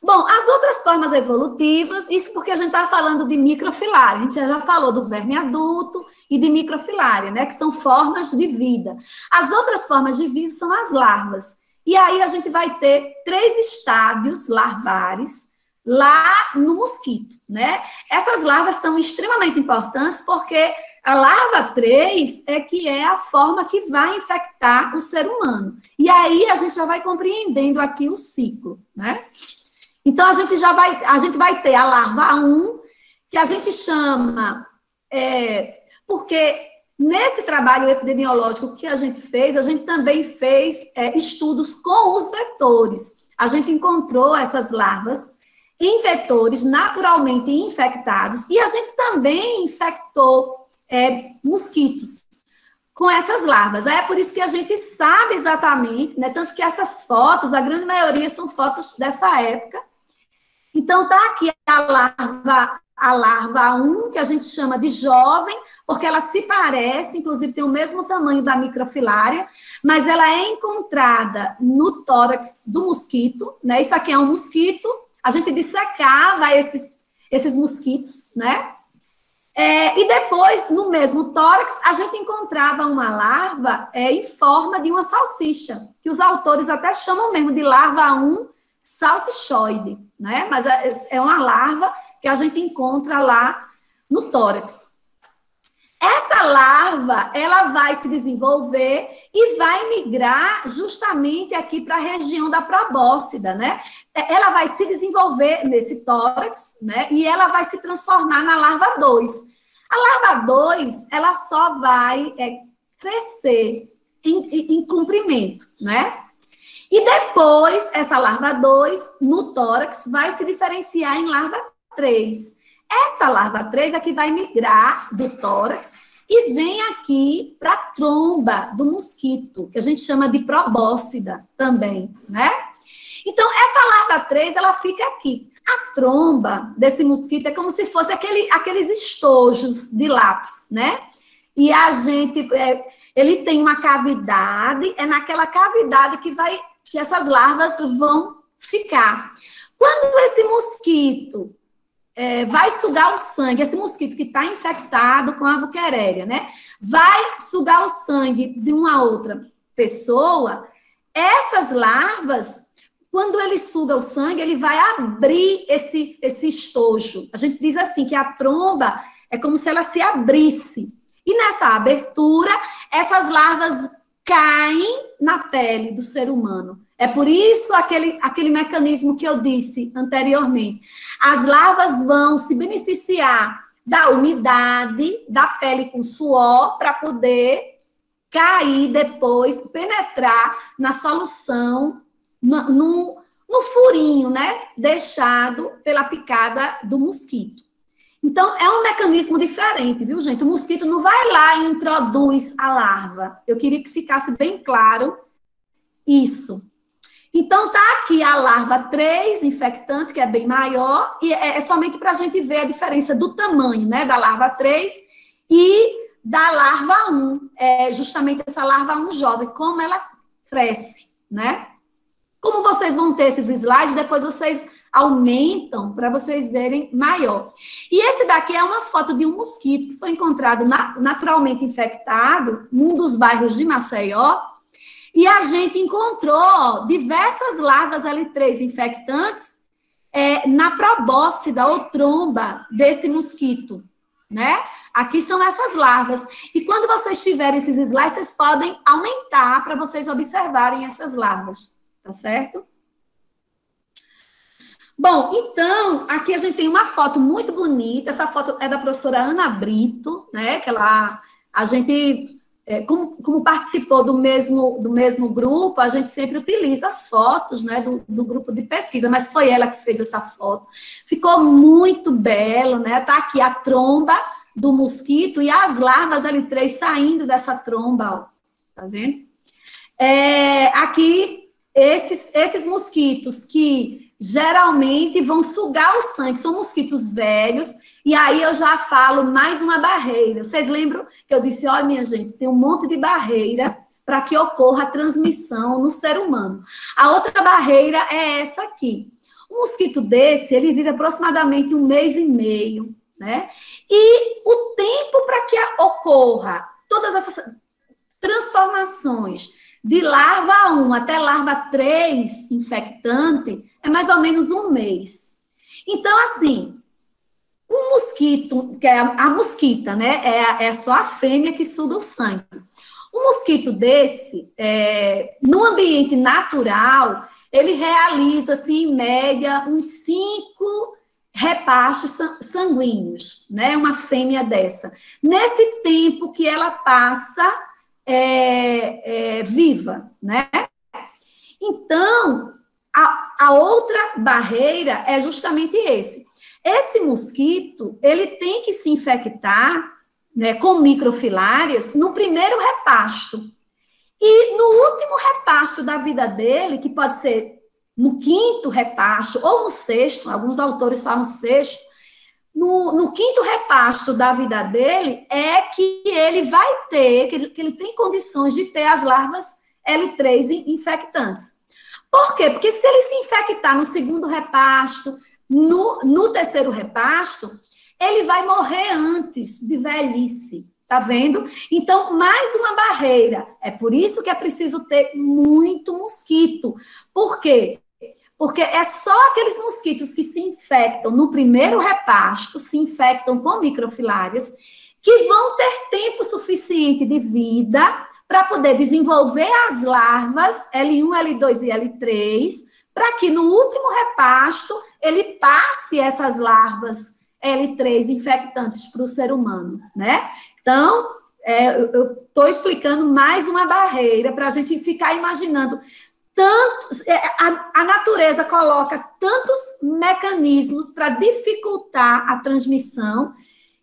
Bom, as outras formas evolutivas, isso porque a gente está falando de microfilária, a gente já falou do verme adulto e de microfilária, né, que são formas de vida. As outras formas de vida são as larvas. E aí a gente vai ter 3 estádios larvares lá no mosquito, né? Essas larvas são extremamente importantes porque a larva 3 é a forma que vai infectar o ser humano. E aí a gente já vai compreendendo aqui o ciclo, né? Então, a gente vai ter a larva 1, que a gente chama, porque nesse trabalho epidemiológico que a gente também fez estudos com os vetores. A gente encontrou essas larvas em vetores naturalmente infectados e a gente também infectou mosquitos com essas larvas. É por isso que a gente sabe exatamente, né, tanto que essas fotos, a grande maioria são fotos dessa época. Então, tá aqui a larva 1, que a gente chama de jovem, porque ela se parece, inclusive tem o mesmo tamanho da microfilária, mas ela é encontrada no tórax do mosquito, né? Isso aqui é um mosquito, a gente dissecava esses mosquitos, né? E depois, no mesmo tórax, a gente encontrava uma larva em forma de uma salsicha, que os autores até chamam mesmo de larva 1 salsichoide, né? Mas é uma larva que a gente encontra lá no tórax. Essa larva, ela vai se desenvolver e vai migrar justamente aqui para a região da probóscide, né? Ela vai se desenvolver nesse tórax, né? E ela vai se transformar na larva 2. A larva 2, ela só vai crescer em comprimento, né? E depois, essa larva 2, no tórax, vai se diferenciar em larva 3. Essa larva 3 é que vai migrar do tórax e vem aqui para a tromba do mosquito, que a gente chama de probóscide também, né? Então, essa larva 3, ela fica aqui. A tromba desse mosquito é como se fosse aqueles estojos de lápis, né? E a gente, ele tem uma cavidade, é naquela cavidade que essas larvas vão ficar. Quando esse mosquito vai sugar o sangue, esse mosquito que está infectado com a Woolkeria, né? Vai sugar o sangue de uma outra pessoa, essas larvas, quando ele suga o sangue, ele vai abrir esse estojo. A gente diz assim, que a tromba é como se ela se abrisse. E nessa abertura, essas larvas caem na pele do ser humano. É por isso aquele mecanismo que eu disse anteriormente. As larvas vão se beneficiar da umidade, da pele com suor, para poder cair depois, penetrar na solução no furinho, né, deixado pela picada do mosquito. Então, é um mecanismo diferente, viu, gente? O mosquito não vai lá e introduz a larva. Eu queria que ficasse bem claro isso. Então, tá aqui a larva 3, infectante, que é bem maior, e é somente para a gente ver a diferença do tamanho, né, da larva 3 e da larva 1. É justamente essa larva 1 jovem, como ela cresce, né? Como vocês vão ter esses slides, depois vocês aumentam para vocês verem maior. E esse daqui é uma foto de um mosquito que foi encontrado naturalmente infectado num dos bairros de Maceió, e a gente encontrou diversas larvas L3 infectantes na probóscide ou tromba desse mosquito, né? Aqui são essas larvas. E quando vocês tiverem esses slides, vocês podem aumentar para vocês observarem essas larvas, tá certo? Bom, então, aqui a gente tem uma foto muito bonita. Essa foto é da professora Ana Brito, né? Que a gente... Como participou do mesmo grupo, a gente sempre utiliza as fotos, né, do grupo de pesquisa, mas foi ela que fez essa foto. Ficou muito belo, né? Tá aqui a tromba do mosquito e as larvas L3 saindo dessa tromba, ó. Tá vendo? Aqui, esses mosquitos que geralmente vão sugar o sangue, são mosquitos velhos. E aí eu já falo mais uma barreira. Vocês lembram que eu disse, olha, minha gente, tem um monte de barreira para que ocorra a transmissão no ser humano. A outra barreira é essa aqui. Um mosquito desse, ele vive aproximadamente 1 mês e meio, né? E o tempo para que ocorra todas essas transformações de larva 1 até larva 3 infectante é mais ou menos 1 mês. Então, assim... Um mosquito, que é a mosquita, né? É só a fêmea que suga o sangue. Um mosquito desse, no ambiente natural, ele realiza, assim, em média, uns 5 repastos sanguíneos, né? Uma fêmea dessa. Nesse tempo que ela passa viva, né? Então, a outra barreira é justamente esse mosquito, ele tem que se infectar, né, com microfilárias no primeiro repasto. E no último repasto da vida dele, que pode ser no 5º repasto ou no 6º, alguns autores falam 6º, no 5º repasto da vida dele é que ele vai ter, que ele tem condições de ter as larvas L3 infectantes. Por quê? Porque se ele se infectar no 2º repasto, no 3º repasto, ele vai morrer antes de velhice, tá vendo? Então, mais uma barreira. É por isso que é preciso ter muito mosquito. Por quê? Porque é só aqueles mosquitos que se infectam no primeiro repasto, se infectam com microfilárias, que vão ter tempo suficiente de vida para poder desenvolver as larvas L1, L2 e L3, para que no último repasto ele passe essas larvas L3 infectantes para o ser humano, né? Então, eu estou explicando mais uma barreira para a gente ficar imaginando. A natureza coloca tantos mecanismos para dificultar a transmissão,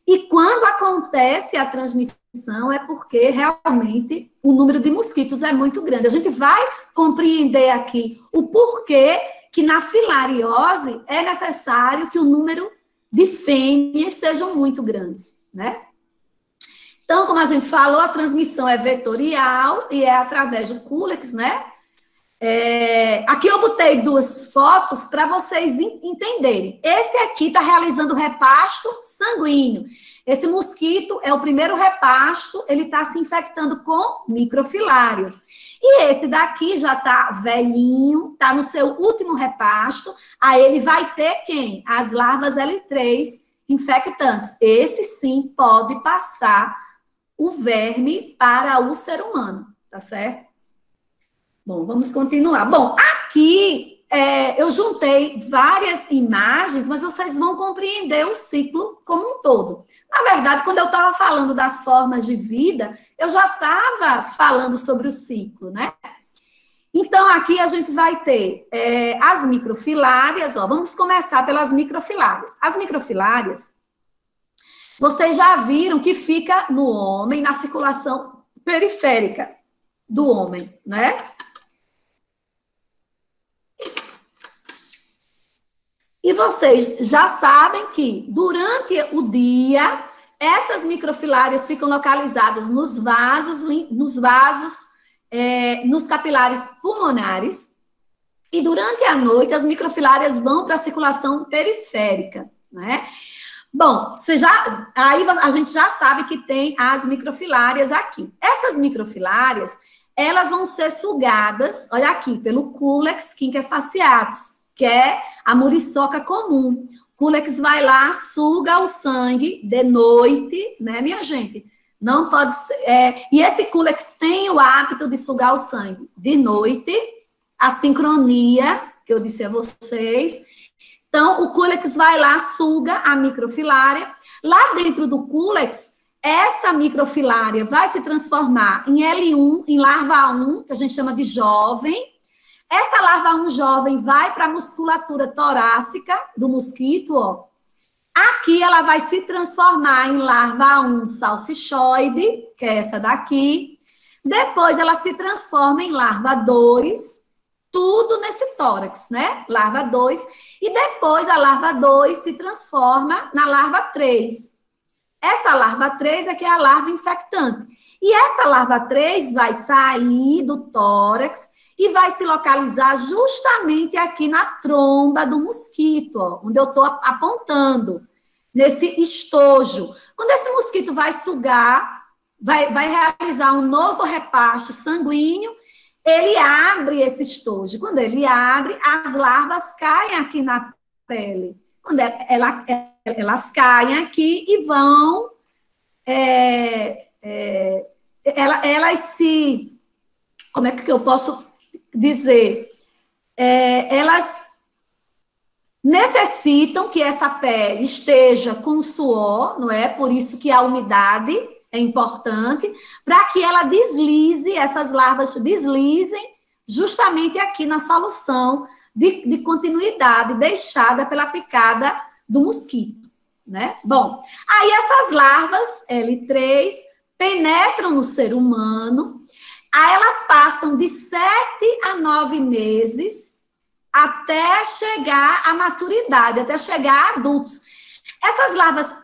e quando acontece a transmissão é porque realmente o número de mosquitos é muito grande. A gente vai compreender aqui o porquê que na filariose é necessário que o número de fêmeas sejam muito grandes, né? Então, como a gente falou, a transmissão é vetorial e é através do cúlex, né? Aqui eu botei 2 fotos para vocês entenderem. Esse aqui está realizando o repasto sanguíneo. Esse mosquito é o primeiro repasto, ele está se infectando com microfilários. E esse daqui já está velhinho, está no seu último repasto, aí ele vai ter quem? As larvas L3 infectantes. Esse sim pode passar o verme para o ser humano, tá certo? Bom, vamos continuar. Bom, aqui eu juntei várias imagens, mas vocês vão compreender o ciclo como um todo. Na verdade, quando eu estava falando das formas de vida, eu já estava falando sobre o ciclo, né? Então, Então, aqui a gente vai ter as microfilárias, ó, vamos começar pelas microfilárias. As microfilárias, vocês já viram que fica no homem, na circulação periférica do homem, né? E vocês já sabem que, durante o dia, essas microfilárias ficam localizadas nos capilares pulmonares, e durante a noite as microfilárias vão para a circulação periférica, né? Bom, aí a gente já sabe que tem as microfilárias aqui. Essas microfilárias, elas vão ser sugadas, olha aqui, pelo Culex quinquefaciatus, que é a muriçoca comum. O Culex vai lá, suga o sangue de noite, né, minha gente? Não pode ser. E esse Culex tem o hábito de sugar o sangue de noite, a sincronia, que eu disse a vocês. Então, o Culex vai lá, suga a microfilária. Lá dentro do Culex, essa microfilária vai se transformar em L1, em larva 1, que a gente chama de jovem. Essa larva 1 jovem vai para a musculatura torácica do mosquito, ó. Aqui ela vai se transformar em larva 1 salsichoide, que é essa daqui. Depois ela se transforma em larva 2, tudo nesse tórax, né? Larva 2. E depois a larva 2 se transforma na larva 3. Essa larva 3 é que é a larva infectante. E essa larva 3 vai sair do tórax e vai se localizar justamente aqui na tromba do mosquito, ó, onde eu estou apontando, nesse estojo. Quando esse mosquito vai sugar, vai realizar um novo repasto sanguíneo, ele abre esse estojo. Quando ele abre, as larvas caem aqui na pele. Quando elas caem aqui e vão... elas se... Como é que eu posso dizer? Elas necessitam que essa pele esteja com suor, não é? Por isso que a umidade é importante, para que ela deslize, essas larvas deslizem justamente aqui na solução de continuidade deixada pela picada do mosquito, né? Bom, aí essas larvas, L3, penetram no ser humano, aí elas passam de 7 a 9 meses até chegar à maturidade, até chegar a adultos. Essas larvas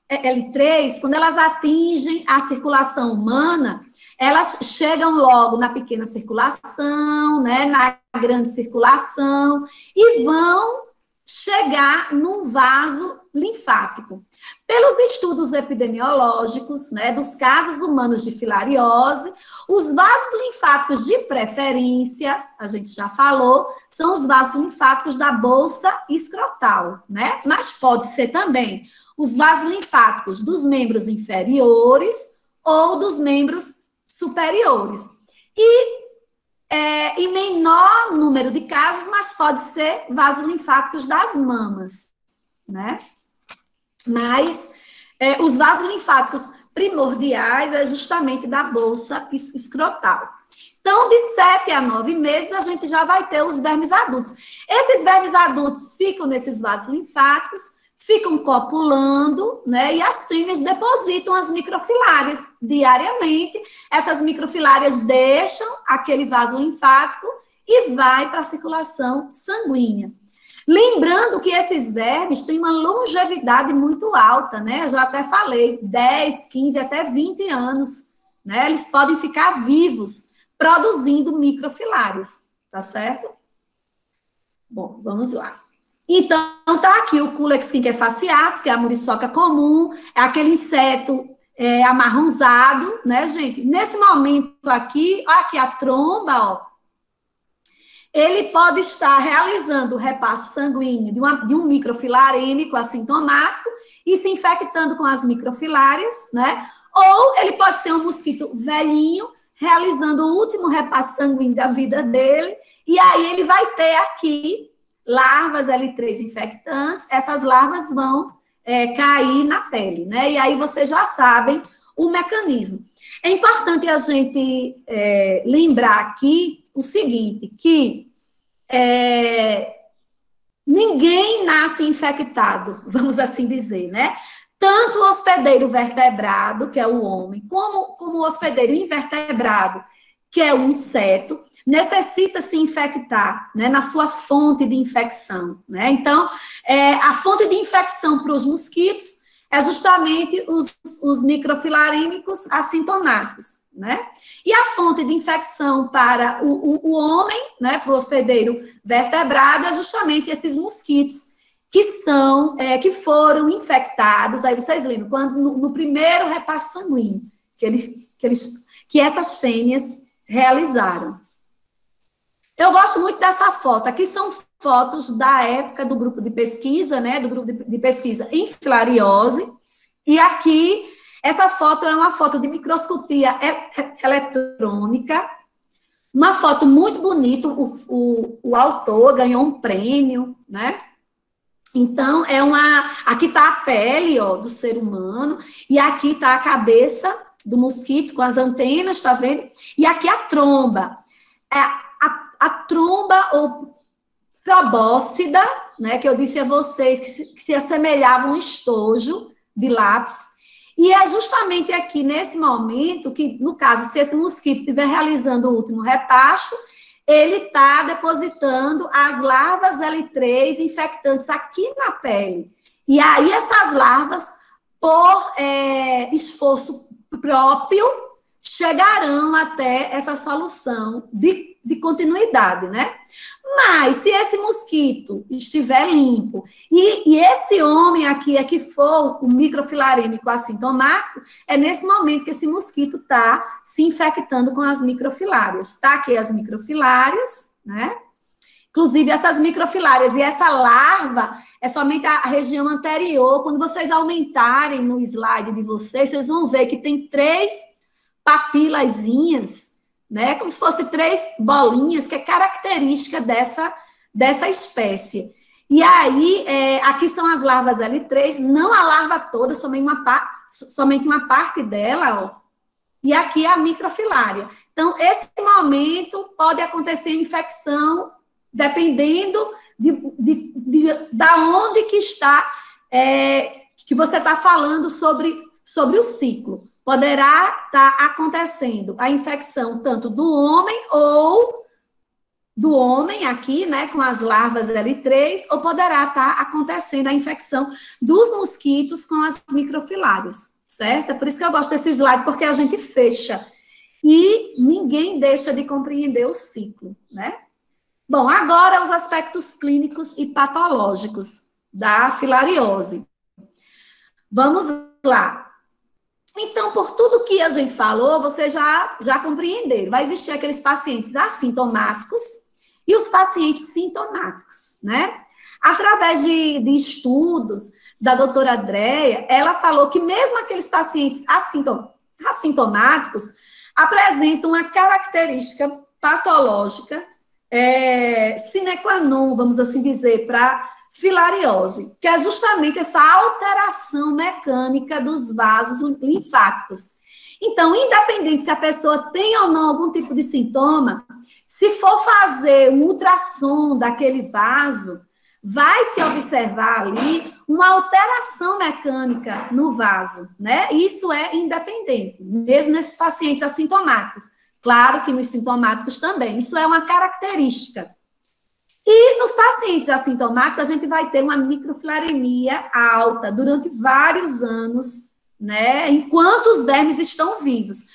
L3, quando elas atingem a circulação humana, elas chegam logo na pequena circulação, né, na grande circulação, e vão chegar num vaso linfático. Pelos estudos epidemiológicos, né, dos casos humanos de filariose, os vasos linfáticos de preferência, a gente já falou, são os vasos linfáticos da bolsa escrotal, né? Mas pode ser também os vasos linfáticos dos membros inferiores ou dos membros superiores. E em menor número de casos, mas pode ser vasos linfáticos das mamas, né? Mas os vasos linfáticos primordiais é justamente da bolsa escrotal. Então, de 7 a 9 meses, a gente já vai ter os vermes adultos. Esses vermes adultos ficam nesses vasos linfáticos, ficam copulando, né? E as fêmeas depositam as microfilárias diariamente. Essas microfilárias deixam aquele vaso linfático e vai para a circulação sanguínea. Lembrando que esses vermes têm uma longevidade muito alta, né? Eu já até falei, 10, 15, até 20 anos, né? Eles podem ficar vivos, produzindo microfilárias, tá certo? Bom, vamos lá. Então, tá aqui o Culex quinquefaciatus, que é a muriçoca comum, é aquele inseto amarronzado, né, gente? Nesse momento aqui, ó, aqui a tromba, ó, ele pode estar realizando o repasto sanguíneo de um microfilarêmico assintomático e se infectando com as microfilárias, né? Ou ele pode ser um mosquito velhinho, realizando o último repasto sanguíneo da vida dele, e aí ele vai ter aqui larvas L3 infectantes, essas larvas vão cair na pele, né? E aí vocês já sabem o mecanismo. É importante a gente lembrar aqui o seguinte, que ninguém nasce infectado, vamos assim dizer, né? Tanto o hospedeiro vertebrado, que é o homem, como o hospedeiro invertebrado, que é o inseto, necessita se infectar, né, na sua fonte de infecção, né? Então, a fonte de infecção para os mosquitos é justamente os microfilarêmicos assintomáticos, né? E a fonte de infecção para o homem, né, para o hospedeiro vertebrado, é justamente esses mosquitos que foram infectados, aí vocês lembram, quando no primeiro repasse sanguíneo, que essas fêmeas realizaram. Eu gosto muito dessa foto. Aqui são fotos da época do grupo de pesquisa, né? Do grupo de pesquisa em filariose. E aqui, essa foto é uma foto de microscopia eletrônica. Uma foto muito bonita. O autor ganhou um prêmio, né? Então, aqui está a pele, ó, do ser humano. E aqui está a cabeça do mosquito com as antenas, tá vendo? E aqui a tromba. A tromba ou probóscida, né, que eu disse a vocês que se assemelhava a um estojo de lápis, e é justamente aqui nesse momento que, no caso, se esse mosquito estiver realizando o último repasto, ele está depositando as larvas L3 infectantes aqui na pele. E aí essas larvas, por esforço próprio, chegarão até essa solução de continuidade, né? Mas, se esse mosquito estiver limpo, e esse homem aqui é que for o microfilarêmico assintomático, é nesse momento que esse mosquito está se infectando com as microfilárias. Está aqui as microfilárias, né? Inclusive, essas microfilárias e essa larva é somente a região anterior. Quando vocês aumentarem no slide de vocês vão ver que tem 3 papilazinhas, né, como se fosse 3 bolinhas, que é característica dessa espécie. E aí, aqui são as larvas L3, não a larva toda, somente uma parte dela, ó, e aqui a microfilária. Então, esse momento pode acontecer infecção, dependendo da onde que está, que você está falando sobre o ciclo. Poderá estar acontecendo a infecção tanto do homem ou do homem aqui, né, com as larvas L3, ou poderá estar acontecendo a infecção dos mosquitos com as microfilárias, certo? É por isso que eu gosto desse slide, porque a gente fecha e ninguém deixa de compreender o ciclo, né? Bom, agora os aspectos clínicos e patológicos da filariose. Vamos lá. Então, por tudo que a gente falou, vocês já compreenderam. Vai existir aqueles pacientes assintomáticos e os pacientes sintomáticos, né? Através de estudos da doutora Andréia, ela falou que mesmo aqueles pacientes assintomáticos apresentam uma característica patológica sine qua non, vamos assim dizer, para filariose, que é justamente essa alteração mecânica dos vasos linfáticos. Então, independente se a pessoa tem ou não algum tipo de sintoma, se for fazer um ultrassom daquele vaso, vai se observar ali uma alteração mecânica no vaso, né? Isso é independente, mesmo nesses pacientes assintomáticos. Claro que nos sintomáticos também, isso é uma característica. E nos pacientes assintomáticos, a gente vai ter uma microfilaremia alta durante vários anos, né? Enquanto os vermes estão vivos.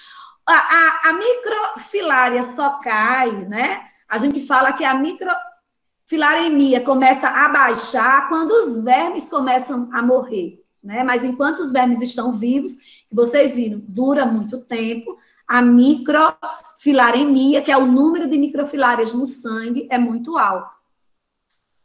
A microfilária só cai, né? A gente fala que a microfilaremia começa a baixar quando os vermes começam a morrer, né? Mas enquanto os vermes estão vivos, que vocês viram, dura muito tempo, a microfilaremia, que é o número de microfilárias no sangue, é muito alto.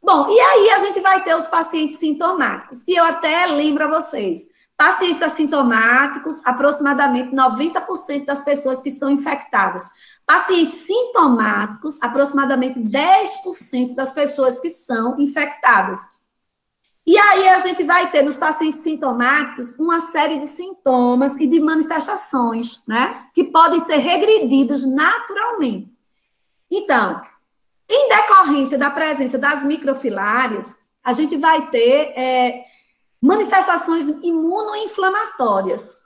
Bom, e aí a gente vai ter os pacientes sintomáticos, e eu até lembro a vocês, pacientes assintomáticos, aproximadamente 90% das pessoas que são infectadas. Pacientes sintomáticos, aproximadamente 10% das pessoas que são infectadas. E aí a gente vai ter nos pacientes sintomáticos uma série de sintomas e de manifestações, né, que podem ser regredidos naturalmente. Então, em decorrência da presença das microfilárias, a gente vai ter manifestações imunoinflamatórias,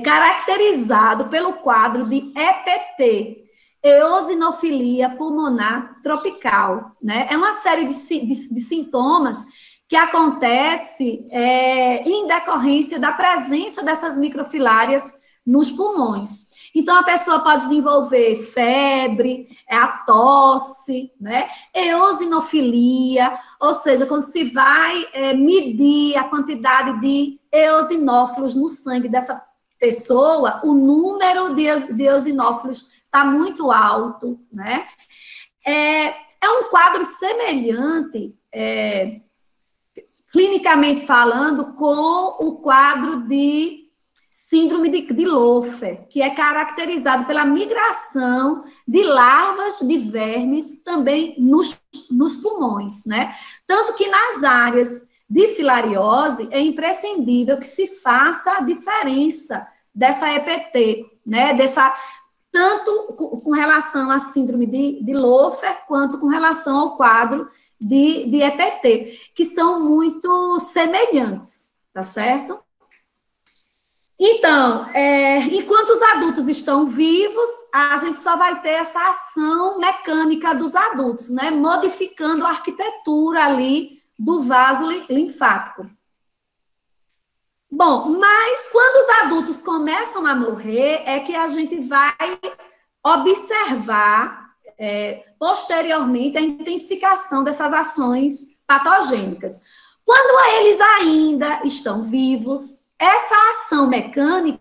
caracterizado pelo quadro de EPT, eosinofilia pulmonar tropical, né? É uma série de sintomas que acontece em decorrência da presença dessas microfilárias nos pulmões. Então, a pessoa pode desenvolver febre, a tosse, né? Eosinofilia, ou seja, quando se vai medir a quantidade de eosinófilos no sangue dessa pessoa, o número de eosinófilos está muito alto, né? É um quadro semelhante, clinicamente falando, com o quadro de síndrome de Loeffler, que é caracterizado pela migração de larvas de vermes também nos pulmões, né? Tanto que nas áreas de filariose é imprescindível que se faça a diferença dessa EPT, né? Tanto com relação à síndrome de Loeffler, quanto com relação ao quadro de EPT, que são muito semelhantes, tá certo? Então, enquanto os adultos estão vivos, a gente só vai ter essa ação mecânica dos adultos, né? Modificando a arquitetura ali do vaso linfático. Bom, mas quando os adultos começam a morrer, é que a gente vai observar posteriormente a intensificação dessas ações patogênicas. Quando eles ainda estão vivos, essa ação mecânica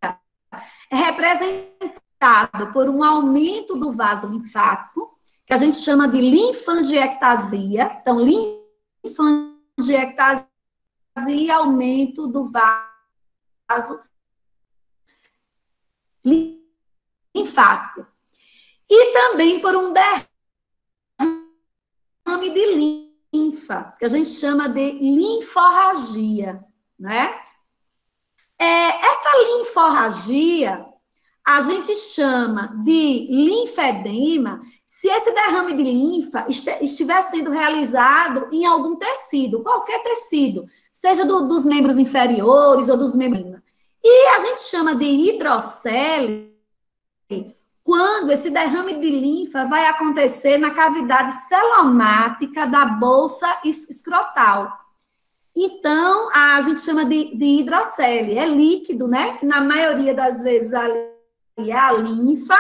é representada por um aumento do vaso linfático, que a gente chama de linfangiectasia. Então, linfangiectasia e aumento do vaso linfático. E também por um derrame de linfa, que a gente chama de linforragia, né? Essa linforragia a gente chama de linfedema se esse derrame de linfa estiver sendo realizado em algum tecido, qualquer tecido, seja dos membros inferiores ou dos membros. E a gente chama de hidrocele quando esse derrame de linfa vai acontecer na cavidade celomática da bolsa escrotal. Então, a gente chama de hidrocele, é líquido, né? Que na maioria das vezes ali é a linfa,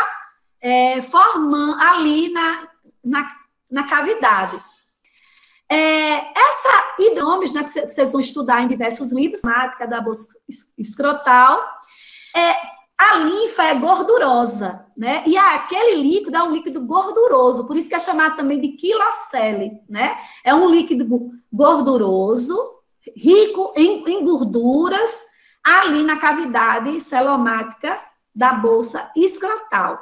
formando ali na cavidade. Essa hidromes, né, que vocês vão estudar em diversos livros, celomática da bolsa escrotal, a linfa é gordurosa, né? E aquele líquido é um líquido gorduroso, por isso que é chamado também de quilocele, né? É um líquido gorduroso, rico em gorduras, ali na cavidade celomática da bolsa escrotal.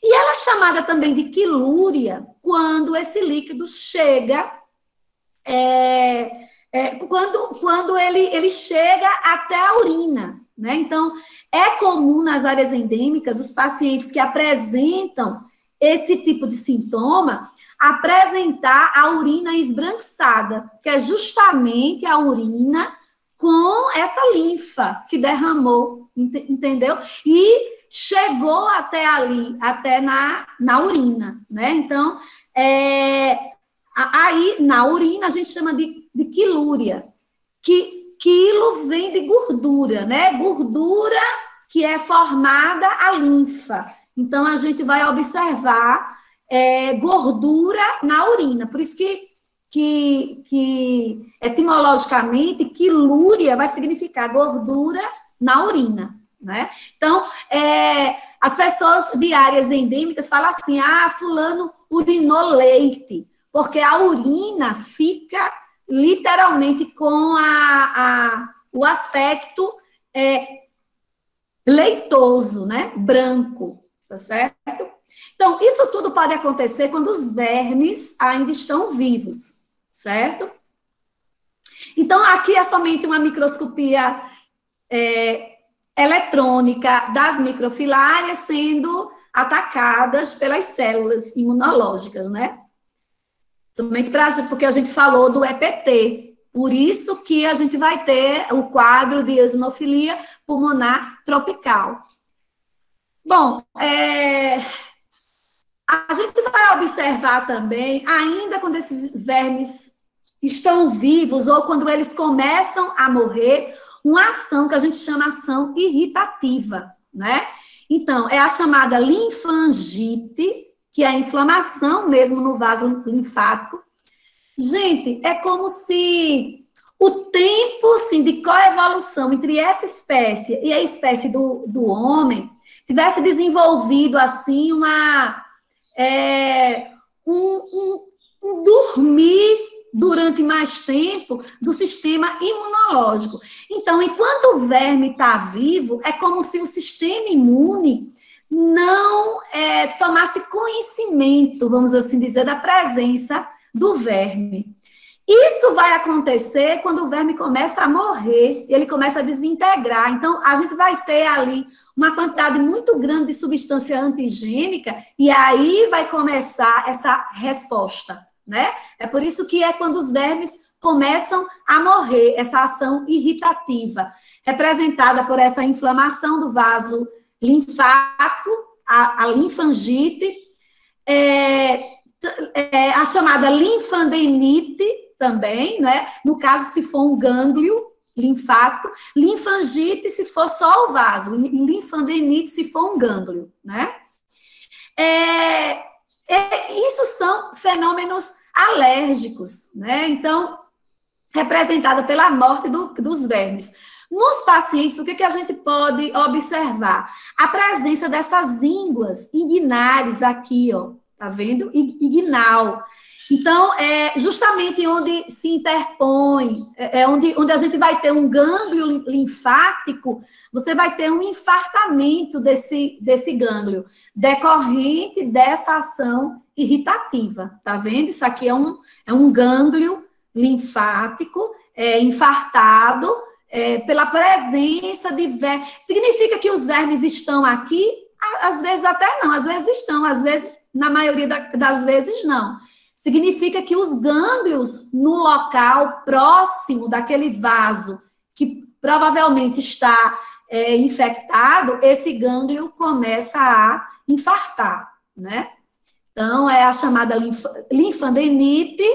E ela é chamada também de quilúria quando esse líquido chega, quando ele chega até a urina, né? Então, é comum nas áreas endêmicas os pacientes que apresentam esse tipo de sintoma apresentar a urina esbranquiçada, que é justamente a urina com essa linfa que derramou, entendeu? E chegou até ali, até na urina, né? Então, aí na urina a gente chama de quilúria, que quilo vem de gordura, né? Gordura que é formada a linfa. Então, a gente vai observar gordura na urina. Por isso que etimologicamente, quilúria vai significar gordura na urina, né? Então, as pessoas de áreas endêmicas falam assim, fulano urinou leite, porque a urina fica literalmente com o aspecto leitoso, né? Branco, tá certo? Então, isso tudo pode acontecer quando os vermes ainda estão vivos, certo? Então, aqui é somente uma microscopia eletrônica das microfilárias sendo atacadas pelas células imunológicas, né? Somente porque a gente falou do EPT. Por isso que a gente vai ter o quadro de eosinofilia pulmonar tropical. Bom, a gente vai observar também, ainda quando esses vermes estão vivos ou quando eles começam a morrer, uma ação que a gente chama ação irritativa, né? Então, é a chamada linfangite, que é a inflamação mesmo no vaso linfático. Gente, é como se o tempo, assim, de coevolução entre essa espécie e a espécie do homem tivesse desenvolvido, assim, um dormir durante mais tempo do sistema imunológico. Então, enquanto o verme está vivo, é como se o sistema imune não tomasse conhecimento, vamos assim dizer, da presença do verme. Isso vai acontecer quando o verme começa a morrer, ele começa a desintegrar. Então, a gente vai ter ali uma quantidade muito grande de substância antigênica e aí vai começar essa resposta, né? É por isso que é quando os vermes começam a morrer, essa ação irritativa, representada por essa inflamação do vaso linfático, a linfangite, a chamada linfadenite também, né? No caso, se for um gânglio linfático, linfangite se for só o vaso, e linfadenite se for um gânglio, né? Isso são fenômenos alérgicos, né? Então, representada pela morte dos vermes. Nos pacientes, o que a gente pode observar? A presença dessas ínguas inguinais aqui, ó, tá vendo? Inguinal. Então, justamente onde se interpõe, onde a gente vai ter um gânglio linfático, você vai ter um infartamento desse gânglio, decorrente dessa ação irritativa, tá vendo? Isso aqui é um gânglio linfático infartado pela presença de vermes. Significa que os vermes estão aqui? Às vezes até não, às vezes estão, às vezes, na maioria das vezes, não. Significa que os gânglios no local próximo daquele vaso, que provavelmente está infectado, esse gânglio começa a infartar, né? Então, é a chamada linfadenite,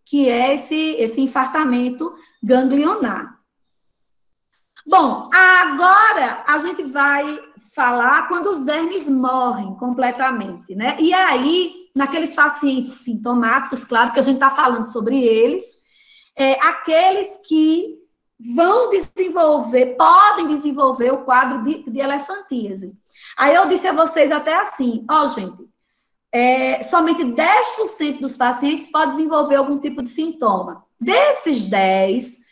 que é esse infartamento ganglionar. Bom, agora a gente vai falar quando os vermes morrem completamente, né? E aí, naqueles pacientes sintomáticos, claro que a gente está falando sobre eles, aqueles que podem desenvolver o quadro de elefantíase. Aí eu disse a vocês até assim, gente, somente 10% dos pacientes pode desenvolver algum tipo de sintoma. Desses 10%,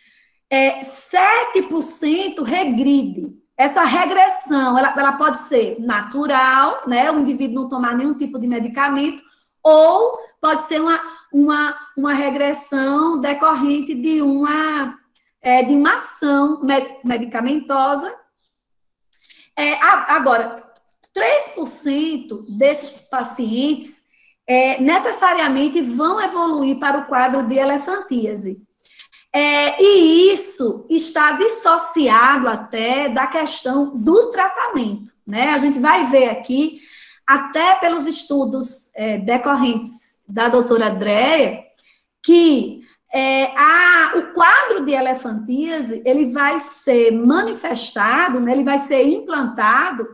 7% regride. Essa regressão, ela pode ser natural, né? O indivíduo não tomar nenhum tipo de medicamento, ou pode ser uma regressão decorrente de uma ação medicamentosa. Agora, 3% desses pacientes necessariamente vão evoluir para o quadro de elefantíase. E isso está dissociado até da questão do tratamento, né? A gente vai ver aqui, até pelos estudos decorrentes da doutora Andréia, que o quadro de elefantíase, ele vai ser manifestado, né? Ele vai ser implantado.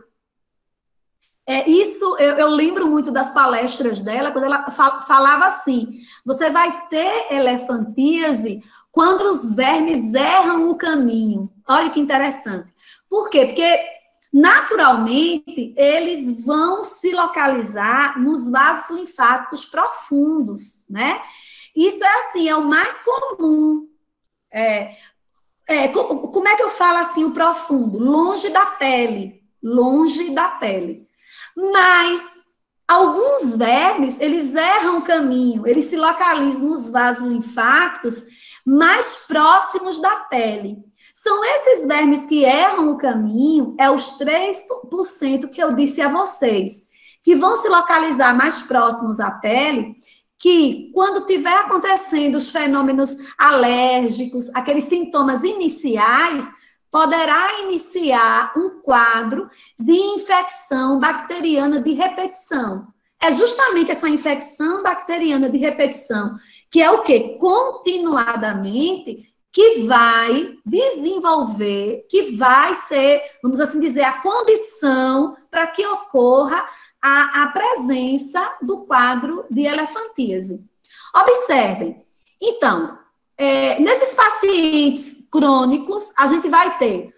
Isso eu lembro muito das palestras dela, quando ela falava assim, você vai ter elefantíase quando os vermes erram o caminho. Olha que interessante. Por quê? Porque, naturalmente, eles vão se localizar nos vasos linfáticos profundos, né? Isso assim, é o mais comum. Como é que eu falo assim, o profundo? Longe da pele. Longe da pele. Mas alguns vermes, eles erram o caminho, eles se localizam nos vasos linfáticos mais próximos da pele. São esses vermes que erram o caminho, os 3% que eu disse a vocês, que vão se localizar mais próximos à pele, que quando tiver acontecendo os fenômenos alérgicos, aqueles sintomas iniciais, poderá iniciar um quadro de infecção bacteriana de repetição. É justamente essa infecção bacteriana de repetição, que é o quê? Continuadamente, que vai desenvolver, que vai ser, vamos assim dizer, a condição para que ocorra a presença do quadro de elefantíase. Observem, então, nesses pacientes crônicos, a gente vai ter,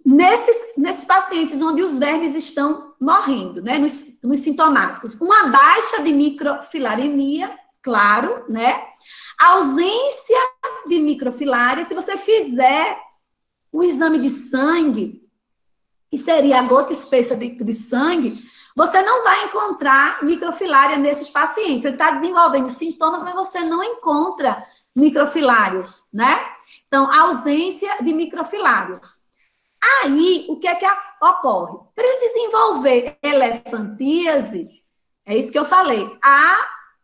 nesses pacientes onde os vermes estão morrendo, né, nos sintomáticos, uma baixa de microfilaremia, claro, né, ausência de microfilária. Se você fizer o exame de sangue, que seria a gota espessa de sangue, você não vai encontrar microfilária nesses pacientes. Ele está desenvolvendo sintomas, mas você não encontra microfilários, né? Então, ausência de microfilários. Aí, o que é que ocorre? Para ele desenvolver elefantíase, é isso que eu falei,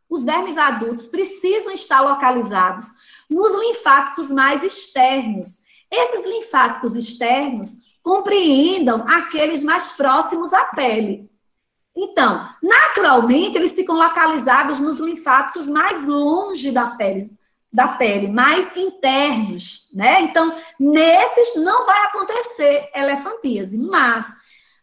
os vermes adultos precisam estar localizados nos linfáticos mais externos. Esses linfáticos externos compreendam aqueles mais próximos à pele. Então, naturalmente, eles ficam localizados nos linfáticos mais longe da pele, mais internos, né? Então, nesses não vai acontecer elefantíase, mas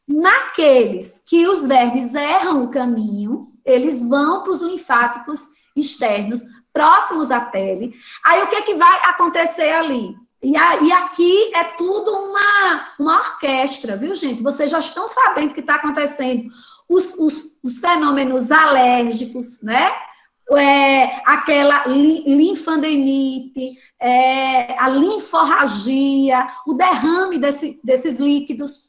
naqueles que os vermes erram o caminho, eles vão para os linfáticos externos, próximos à pele. Aí, o que é que vai acontecer ali? E aqui é tudo uma orquestra, viu, gente? Vocês já estão sabendo o que está acontecendo. Os fenômenos alérgicos, né? Aquela linfadenite, a linforragia, o derrame desses líquidos.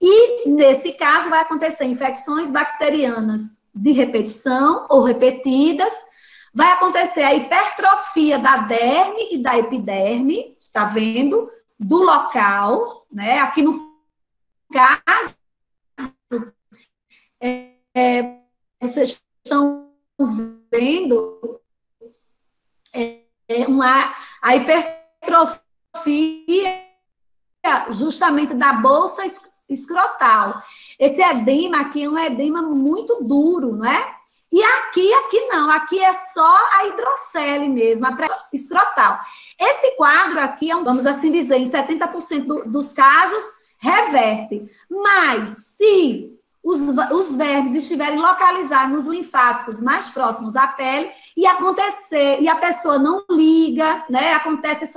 E, nesse caso, vai acontecer infecções bacterianas de repetição ou repetidas, vai acontecer a hipertrofia da derme e da epiderme, tá vendo? Do local, né? Aqui no caso, vocês estão vendo a hipertrofia justamente da bolsa escrotal. Esse edema aqui é um edema muito duro, não é? E aqui não, aqui é só a hidrocele mesmo, a escrotal. Esse quadro aqui, vamos assim dizer, em 70% dos casos, reverte. Mas se os vermes estiverem localizados nos linfáticos mais próximos à pele e a pessoa não liga, né? Acontece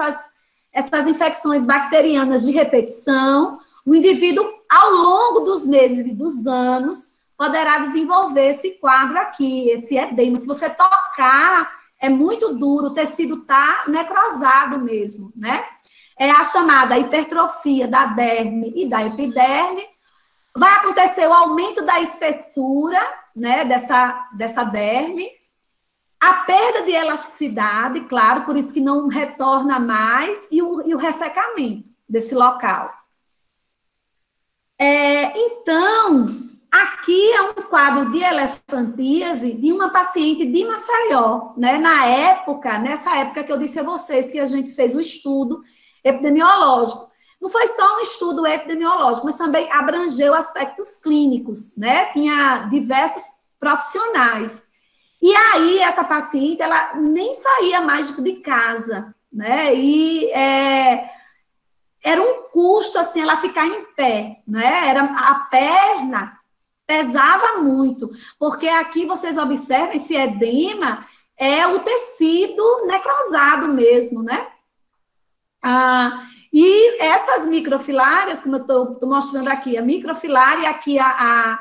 essas infecções bacterianas de repetição, o indivíduo, ao longo dos meses e dos anos, poderá desenvolver esse quadro aqui, esse edema. Se você tocar, é muito duro, o tecido está necrosado mesmo, né? É a chamada hipertrofia da derme e da epiderme. Vai acontecer o aumento da espessura, né, dessa derme, a perda de elasticidade, claro, por isso que não retorna mais, e o ressecamento desse local. Então, aqui é um quadro de elefantíase de uma paciente de Maceió, né? Nessa época que eu disse a vocês que a gente fez um estudo epidemiológico. Não foi só um estudo epidemiológico, mas também abrangeu aspectos clínicos, né? Tinha diversos profissionais. E aí, essa paciente, ela nem saía mais de casa, né? E era um custo, assim, ela ficar em pé, né? A perna pesava muito, porque aqui vocês observem, esse edema é o tecido necrosado mesmo, né? E essas microfilárias, como eu estou mostrando aqui, a microfilária, aqui a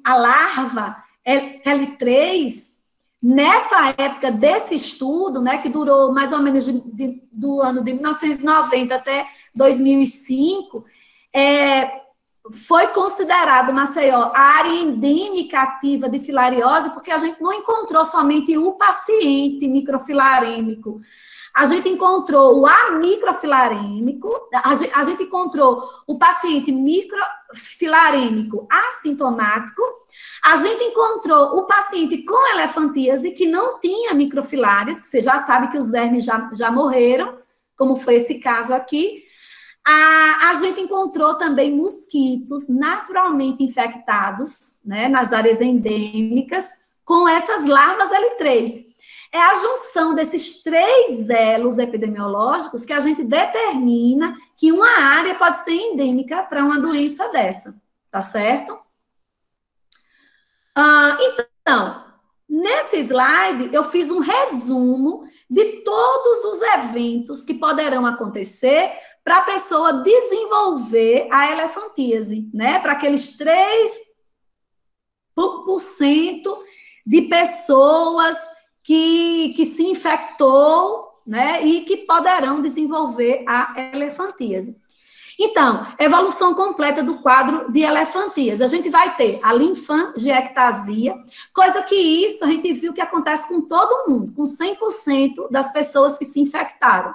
larva L3, nessa época desse estudo, né, que durou mais ou menos do ano de 1990 até 2005, foi considerado Maceió a área endêmica ativa de filariose, porque a gente não encontrou somente o paciente microfilarêmico. a gente encontrou o amicrofilarêmico, a gente encontrou o paciente microfilarêmico assintomático, a gente encontrou o paciente com elefantíase que não tinha microfilárias, que você já sabe que os vermes já morreram, como foi esse caso aqui. A gente encontrou também mosquitos naturalmente infectados, né, nas áreas endêmicas, com essas larvas L3. É a junção desses 3 elos epidemiológicos que a gente determina que uma área pode ser endêmica para uma doença dessa, tá certo? Então, nesse slide, eu fiz um resumo de todos os eventos que poderão acontecer para a pessoa desenvolver a elefantíase, né? Para aqueles 3% de pessoas que se infectou, né? E que poderão desenvolver a elefantíase. Então, evolução completa do quadro de elefantíase. A gente vai ter a linfangiectasia, coisa que isso a gente viu que acontece com todo mundo, com 100% das pessoas que se infectaram.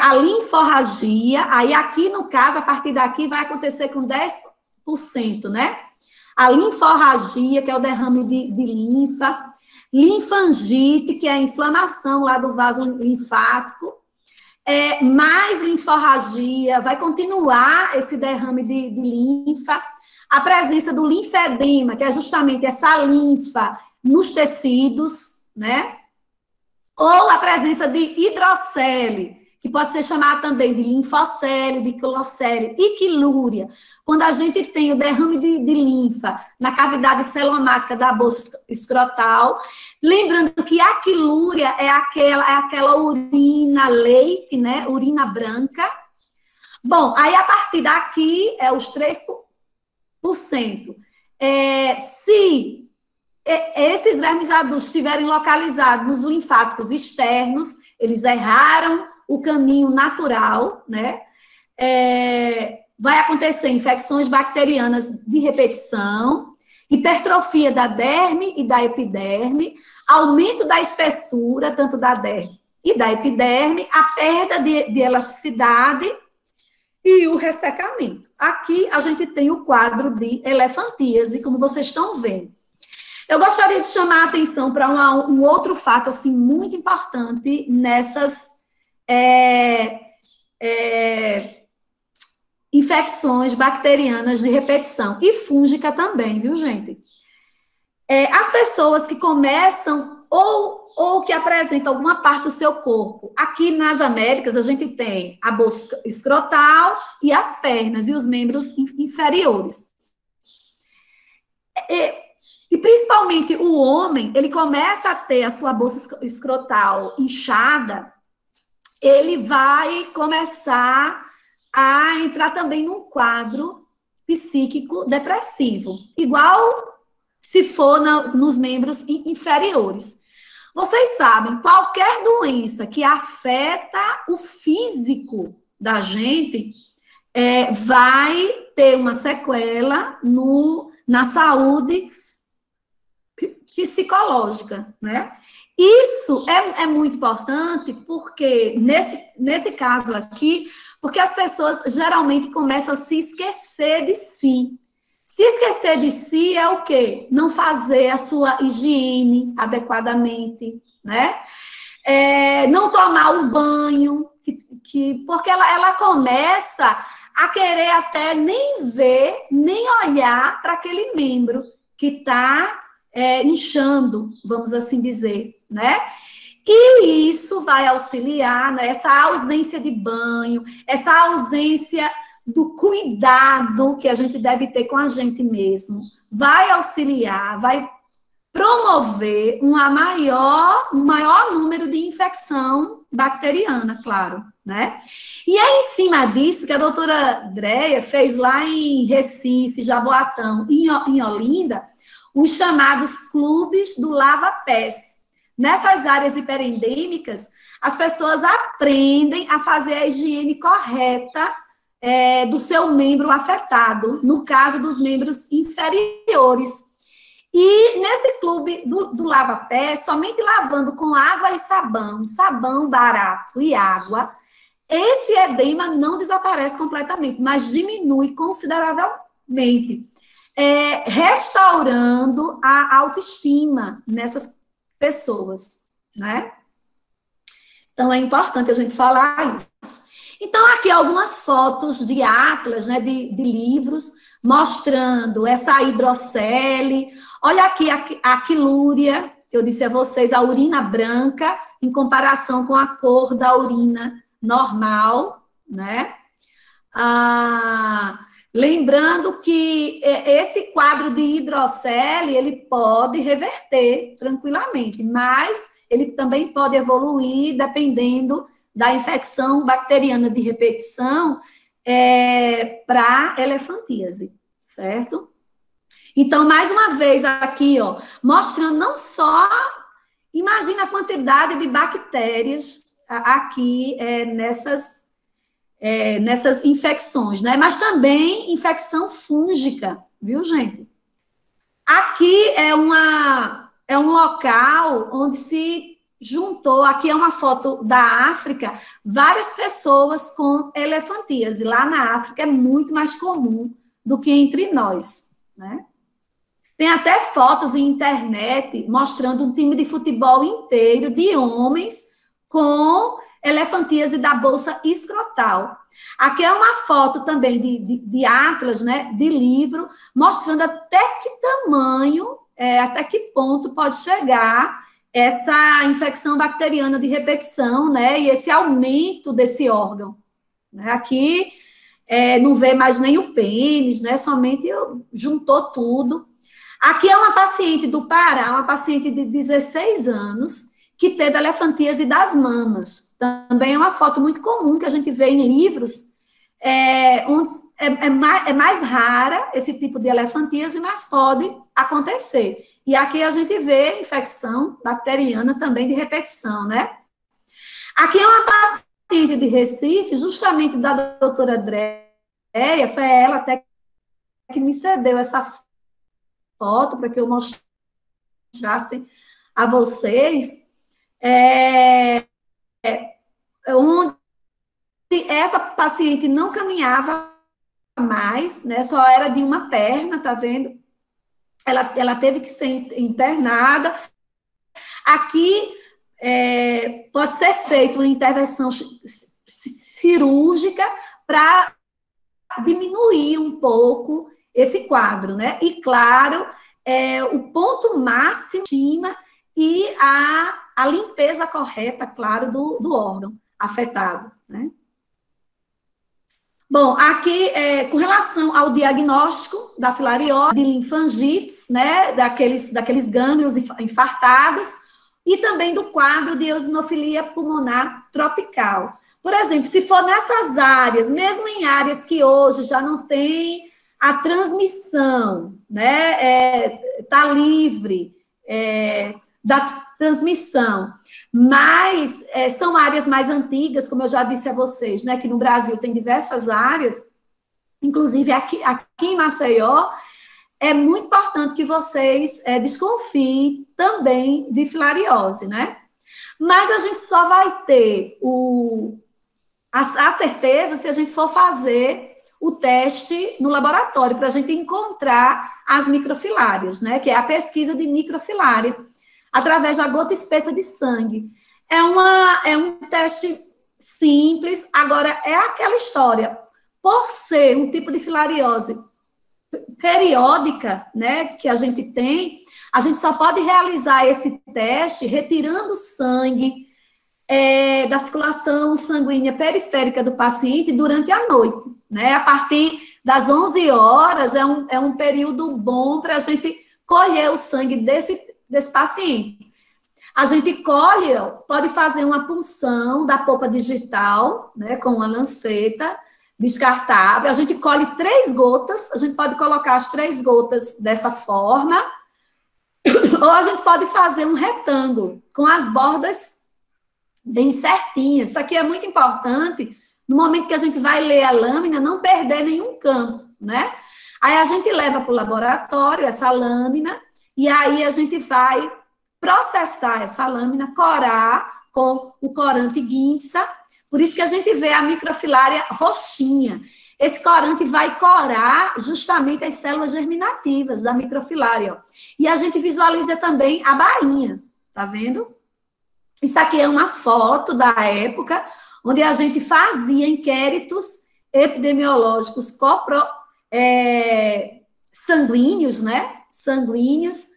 A linforragia, aí aqui no caso, a partir daqui vai acontecer com 10%, né? A linforragia, que é o derrame de linfa, linfangite, que é a inflamação lá do vaso linfático, mais linforragia, vai continuar esse derrame de linfa, a presença do linfedema, que é justamente essa linfa nos tecidos, né? Ou a presença de hidrocele, que pode ser chamada também de linfocele, de quilocele, e quilúria. Quando a gente tem o derrame de linfa na cavidade celomática da bolsa escrotal, lembrando que a quilúria é aquela urina leite, né? Urina branca. Bom, aí a partir daqui é os 3%. Se esses vermes adultos estiverem localizados nos linfáticos externos, eles erraram o caminho natural, né? Vai acontecer infecções bacterianas de repetição, hipertrofia da derme e da epiderme, aumento da espessura, tanto da derme e da epiderme, a perda de elasticidade e o ressecamento. Aqui a gente tem o quadro de elefantíase, como vocês estão vendo. Eu gostaria de chamar a atenção para um outro fato, assim, muito importante nessas infecções bacterianas de repetição, e fúngica também, viu, gente? As pessoas que começam ou que apresentam alguma parte do seu corpo, aqui nas Américas a gente tem a bolsa escrotal e as pernas e os membros inferiores. E principalmente o homem, ele começa a ter a sua bolsa escrotal inchada, ele vai começar a entrar também num quadro psíquico depressivo, igual se for nos membros inferiores. Vocês sabem, qualquer doença que afeta o físico da gente vai ter uma sequela na saúde psicológica, né? Isso é muito importante porque, nesse caso aqui, porque as pessoas geralmente começam a se esquecer de si. Se esquecer de si é o quê? Não fazer a sua higiene adequadamente, né? Não tomar o banho, porque ela começa a querer até nem ver, nem olhar para aquele membro que está inchando, vamos assim dizer, né? E isso vai auxiliar nessa ausência de banho, essa ausência do cuidado que a gente deve ter com a gente mesmo, vai auxiliar, vai promover um maior número de infecção bacteriana, claro, né? E é em cima disso que a doutora Dreia fez lá em Recife, Jaboatão, em Olinda, os chamados clubes do lava-pés. Nessas áreas hiperendêmicas, as pessoas aprendem a fazer a higiene correta do seu membro afetado, no caso dos membros inferiores. E nesse clube do lava-pé, somente lavando com água e sabão barato e água, esse edema não desaparece completamente, mas diminui consideravelmente, restaurando a autoestima nessas pessoas, né? Então, é importante a gente falar isso. Então, aqui algumas fotos de atlas, né, de livros, mostrando essa hidrocele. Olha aqui a quilúria, que eu disse a vocês, a urina branca, em comparação com a cor da urina normal, né? Lembrando que esse quadro de hidrocele, ele pode reverter tranquilamente, mas ele também pode evoluir dependendo da infecção bacteriana de repetição para elefantíase, certo? Então, mais uma vez aqui, ó, mostrando não só, imagina a quantidade de bactérias aqui nessas infecções, né? Mas também infecção fúngica, viu, gente? Aqui é um local onde se juntou, aqui é uma foto da África, várias pessoas com elefantíase. Lá na África é muito mais comum do que entre nós, né? Tem até fotos em internet mostrando um time de futebol inteiro de homens com elefantíase da bolsa escrotal. Aqui é uma foto também de atlas, né, de livro, mostrando até que tamanho, até que ponto pode chegar essa infecção bacteriana de repetição, né, e esse aumento desse órgão. Aqui não vê mais nem o pênis, né, somente juntou tudo. Aqui é uma paciente do Pará, uma paciente de 16 anos, que teve elefantíase das mamas. Também é uma foto muito comum que a gente vê em livros, onde é mais rara esse tipo de elefantíase, mas pode acontecer. E aqui a gente vê infecção bacteriana também de repetição, né? Aqui é uma paciente de Recife, justamente da doutora Andréia, foi ela até que me cedeu essa foto para que eu mostrasse a vocês, onde essa paciente não caminhava mais, né, só era de uma perna, tá vendo? Ela teve que ser internada. Aqui pode ser feita uma intervenção cirúrgica para diminuir um pouco esse quadro, né? E, claro, o ponto máximo e a limpeza correta, claro, do órgão afetado, né? Bom, aqui, com relação ao diagnóstico da filariose, de linfangites, né, daqueles gânglios infartados, e também do quadro de eosinofilia pulmonar tropical. Por exemplo, se for nessas áreas, mesmo em áreas que hoje já não tem a transmissão, né, está livre da transmissão, mas são áreas mais antigas, como eu já disse a vocês, né, que no Brasil tem diversas áreas, inclusive aqui em Maceió, é muito importante que vocês desconfiem também de filariose, né? Mas a gente só vai ter a certeza se a gente for fazer o teste no laboratório, para a gente encontrar as microfilárias, né? Que é a pesquisa de microfilária, através da gota espessa de sangue. É um teste simples, agora é aquela história. Por ser um tipo de filariose periódica, né, que a gente tem, a gente só pode realizar esse teste retirando sangue da circulação sanguínea periférica do paciente durante a noite, né? A partir das 11 horas é um período bom para a gente colher o sangue desse paciente. A gente colhe, pode fazer uma punção da polpa digital, né, com uma lanceta descartável. A gente colhe 3 gotas, a gente pode colocar as 3 gotas dessa forma, ou a gente pode fazer um retângulo, com as bordas bem certinhas. Isso aqui é muito importante, no momento que a gente vai ler a lâmina, não perder nenhum campo, né? Aí a gente leva para o laboratório essa lâmina, e aí a gente vai processar essa lâmina, corar com o corante Giemsa, por isso que a gente vê a microfilária roxinha. Esse corante vai corar justamente as células germinativas da microfilária. Ó. E a gente visualiza também a bainha, tá vendo? Isso aqui é uma foto da época, onde a gente fazia inquéritos epidemiológicos sanguíneos, né? Sanguíneos,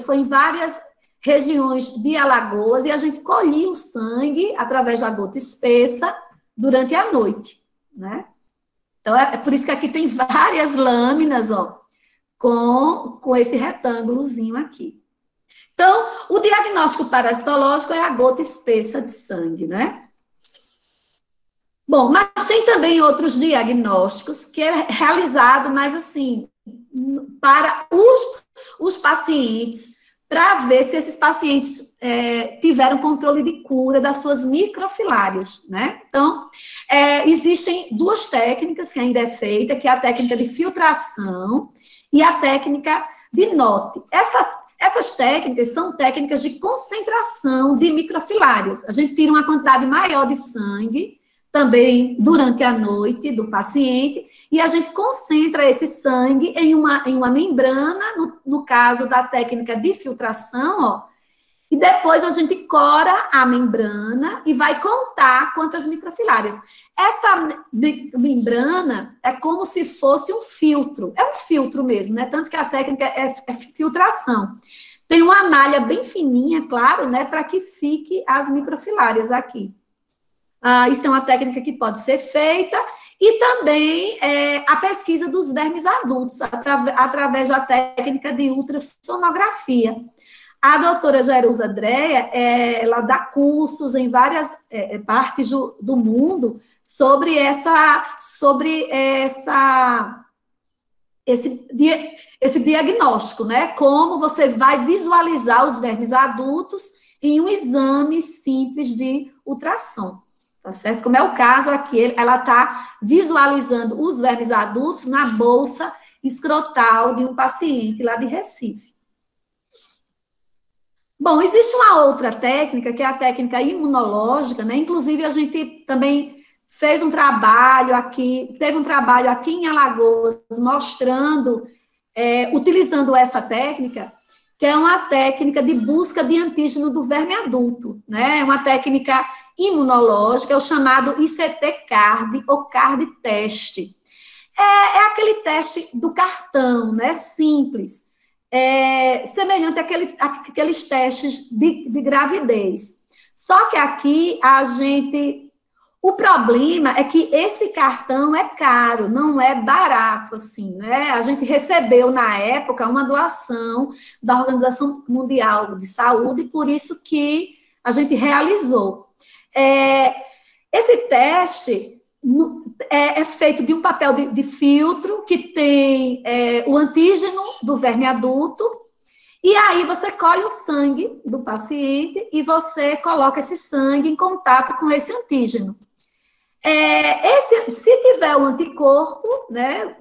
foi em várias regiões de Alagoas, e a gente colhia o sangue através da gota espessa durante a noite, né? Então, é por isso que aqui tem várias lâminas, ó, com esse retângulozinho aqui. Então, o diagnóstico parasitológico é a gota espessa de sangue, né? Bom, mas tem também outros diagnósticos que é realizado, mas assim, para os pacientes, para ver se esses pacientes tiveram controle de cura das suas microfilárias, né? Então, existem duas técnicas que ainda é feita, que é a técnica de filtração e a técnica de NOT. Essas técnicas são técnicas de concentração de microfilárias. A gente tira uma quantidade maior de sangue, também durante a noite do paciente, e a gente concentra esse sangue em uma membrana, no caso da técnica de filtração, ó, e depois a gente cora a membrana e vai contar quantas microfilárias. Essa membrana é como se fosse um filtro, é um filtro mesmo, né? Tanto que a técnica é filtração. Tem uma malha bem fininha, claro, né, para que fique as microfilárias aqui. Isso é uma técnica que pode ser feita, e também a pesquisa dos vermes adultos, através da técnica de ultrassonografia. A doutora Jerusa Andréa, ela dá cursos em várias partes do mundo sobre esse diagnóstico, né? Como você vai visualizar os vermes adultos em um exame simples de ultrassom. Tá certo? Como é o caso aqui, ela está visualizando os vermes adultos na bolsa escrotal de um paciente lá de Recife. Bom, existe uma outra técnica, que é a técnica imunológica, né? Inclusive, a gente também fez um trabalho aqui, teve um trabalho aqui em Alagoas, mostrando, utilizando essa técnica, que é uma técnica de busca de antígeno do verme adulto, né? É uma técnica imunológica, é o chamado ICT-CARD, ou CARD-teste. É aquele teste do cartão, né, simples, semelhante àqueles testes de gravidez. Só que aqui o problema é que esse cartão é caro, não é barato, assim, né? A gente recebeu, na época, uma doação da Organização Mundial de Saúde, por isso que a gente realizou. Esse teste é feito de um papel de filtro que tem o antígeno do verme adulto, e aí você colhe o sangue do paciente e você coloca esse sangue em contato com esse antígeno. Se tiver o anticorpo, né,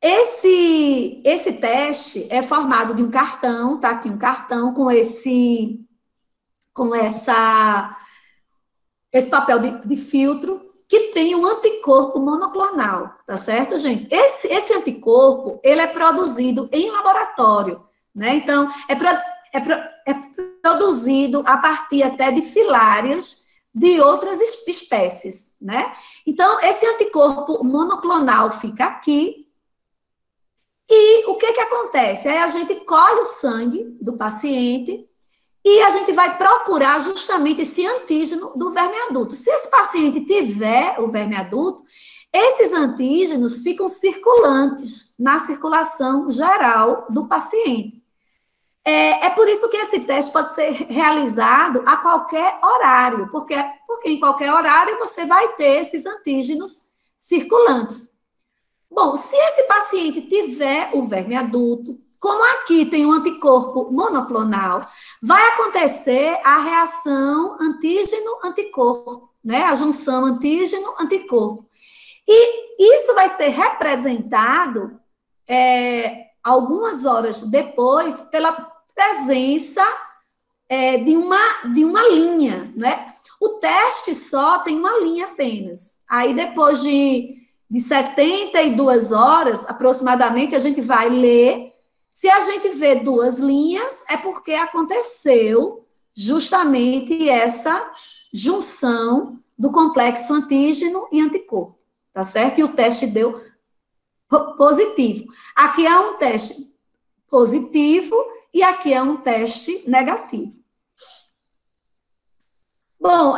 esse teste é formado de um cartão, tá aqui um cartão com esse papel de filtro, que tem um anticorpo monoclonal, tá certo, gente? Esse anticorpo, ele é produzido em laboratório, né? Então, é produzido a partir até de filárias de outras espécies, né? Então, esse anticorpo monoclonal fica aqui, e o que acontece? Aí a gente colhe o sangue do paciente, e a gente vai procurar justamente esse antígeno do verme adulto. Se esse paciente tiver o verme adulto, esses antígenos ficam circulantes na circulação geral do paciente. É por isso que esse teste pode ser realizado a qualquer horário, porque em qualquer horário você vai ter esses antígenos circulantes. Bom, se esse paciente tiver o verme adulto, como aqui tem um anticorpo monoclonal, vai acontecer a reação antígeno-anticorpo, né? A junção antígeno-anticorpo. E isso vai ser representado algumas horas depois, pela presença de uma linha, né? O teste só tem uma linha apenas. Aí, depois de 72 horas, aproximadamente, a gente vai ler. Se a gente vê 2 linhas, é porque aconteceu justamente essa junção do complexo antígeno e anticorpo, tá certo? E o teste deu positivo. Aqui é um teste positivo e aqui é um teste negativo. Bom,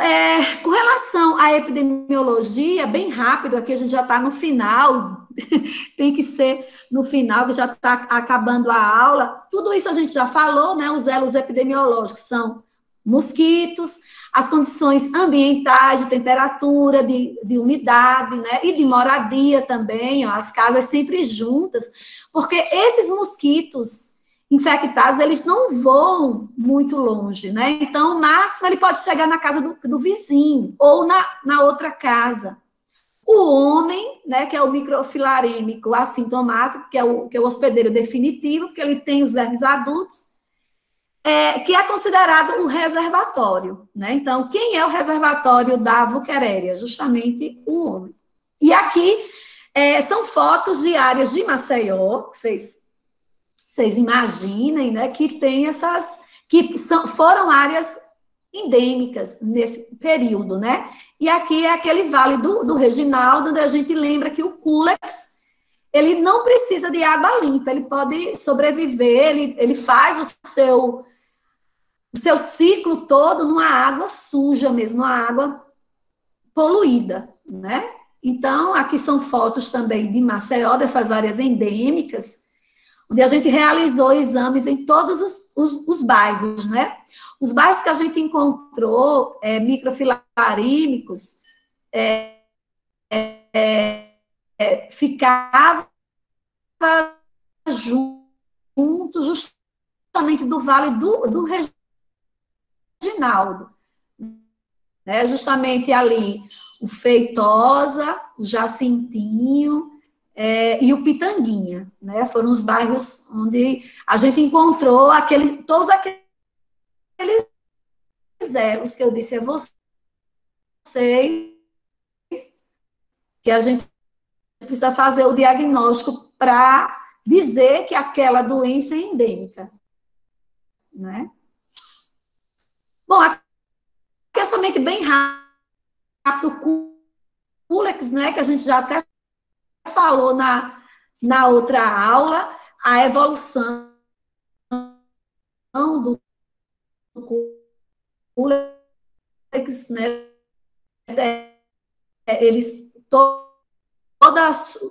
com relação à epidemiologia, bem rápido, aqui a gente já está no final, tem que ser no final, que já está acabando a aula. Tudo isso a gente já falou, né? Os elos epidemiológicos são mosquitos, as condições ambientais, de temperatura, de umidade, né? E de moradia também, ó, as casas sempre juntas, porque esses mosquitos infectados, eles não voam muito longe, né? Então, no máximo, ele pode chegar na casa do vizinho, ou na outra casa. O homem, né, que é o microfilarêmico assintomático, que é o hospedeiro definitivo, porque ele tem os vermes adultos, que é considerado o reservatório, né? Então, quem é o reservatório da Wuchereria? Justamente o homem. E aqui são fotos de áreas de Maceió, que vocês imaginem, né, que tem foram áreas endêmicas nesse período, né? E aqui é aquele vale do Reginaldo, onde a gente lembra que o Culex, ele não precisa de água limpa, ele pode sobreviver, ele faz o seu ciclo todo numa água suja mesmo, numa água poluída, né? Então, aqui são fotos também de Maceió, dessas áreas endêmicas, onde a gente realizou exames em todos os bairros, né? Os bairros que a gente encontrou microfilarímicos ficavam juntos justamente do Vale do Reginaldo, né? Justamente ali o Feitosa, o Jacintinho, e o Pitanguinha, né? Foram os bairros onde a gente encontrou todos aqueles elos que eu disse a vocês, que a gente precisa fazer o diagnóstico para dizer que aquela doença é endêmica, né? Bom, aqui é somente bem rápido, o Culex, né, que a gente já até falou na outra aula, a evolução do Culex, né,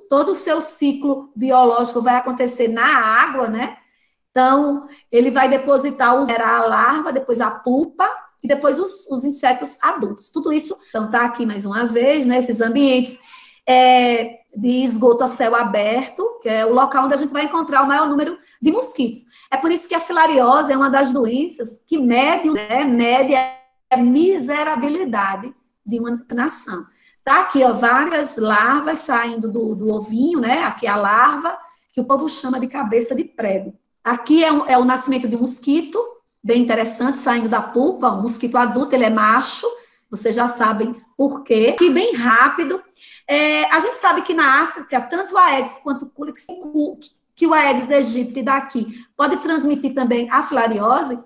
todo o seu ciclo biológico vai acontecer na água, né? Então, ele vai depositar a larva, depois a pupa, e depois os insetos adultos. Tudo isso, então, está aqui mais uma vez, né? Esses ambientes de esgoto a céu aberto, que é o local onde a gente vai encontrar o maior número de mosquitos. É por isso que a filariose é uma das doenças que mede a miserabilidade de uma nação. Tá aqui, ó, várias larvas saindo do ovinho, né? Aqui a larva, que o povo chama de cabeça de prego. Aqui é o nascimento de um mosquito, bem interessante, saindo da pulpa, um mosquito adulto, ele é macho, vocês já sabem por quê. Aqui, bem rápido, a gente sabe que na África, tanto a Aedes quanto o Culex, que o Aedes aegypti daqui pode transmitir também a filariose.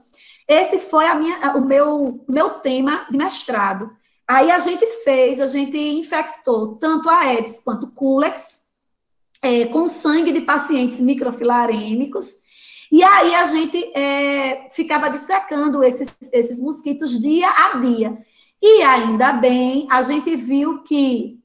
Esse foi o meu tema de mestrado. Aí a gente infectou tanto a Aedes quanto o Culex com sangue de pacientes microfilarêmicos, e aí a gente ficava dissecando esses mosquitos dia a dia. E ainda bem, a gente viu que,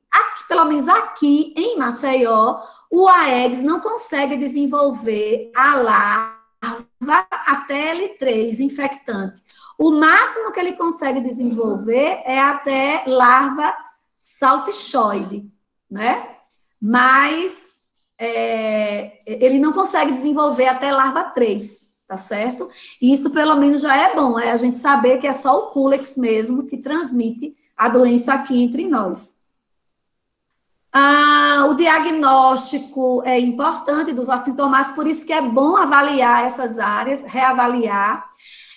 pelo menos aqui em Maceió, o Aedes não consegue desenvolver a larva até L3 infectante. O máximo que ele consegue desenvolver é até larva salsichoide, né? Mas ele não consegue desenvolver até larva 3, tá certo? E isso, pelo menos, já é bom, a gente saber que é só o Culex mesmo que transmite a doença aqui entre nós. O diagnóstico é importante dos assintomáticos, por isso que é bom avaliar essas áreas, reavaliar.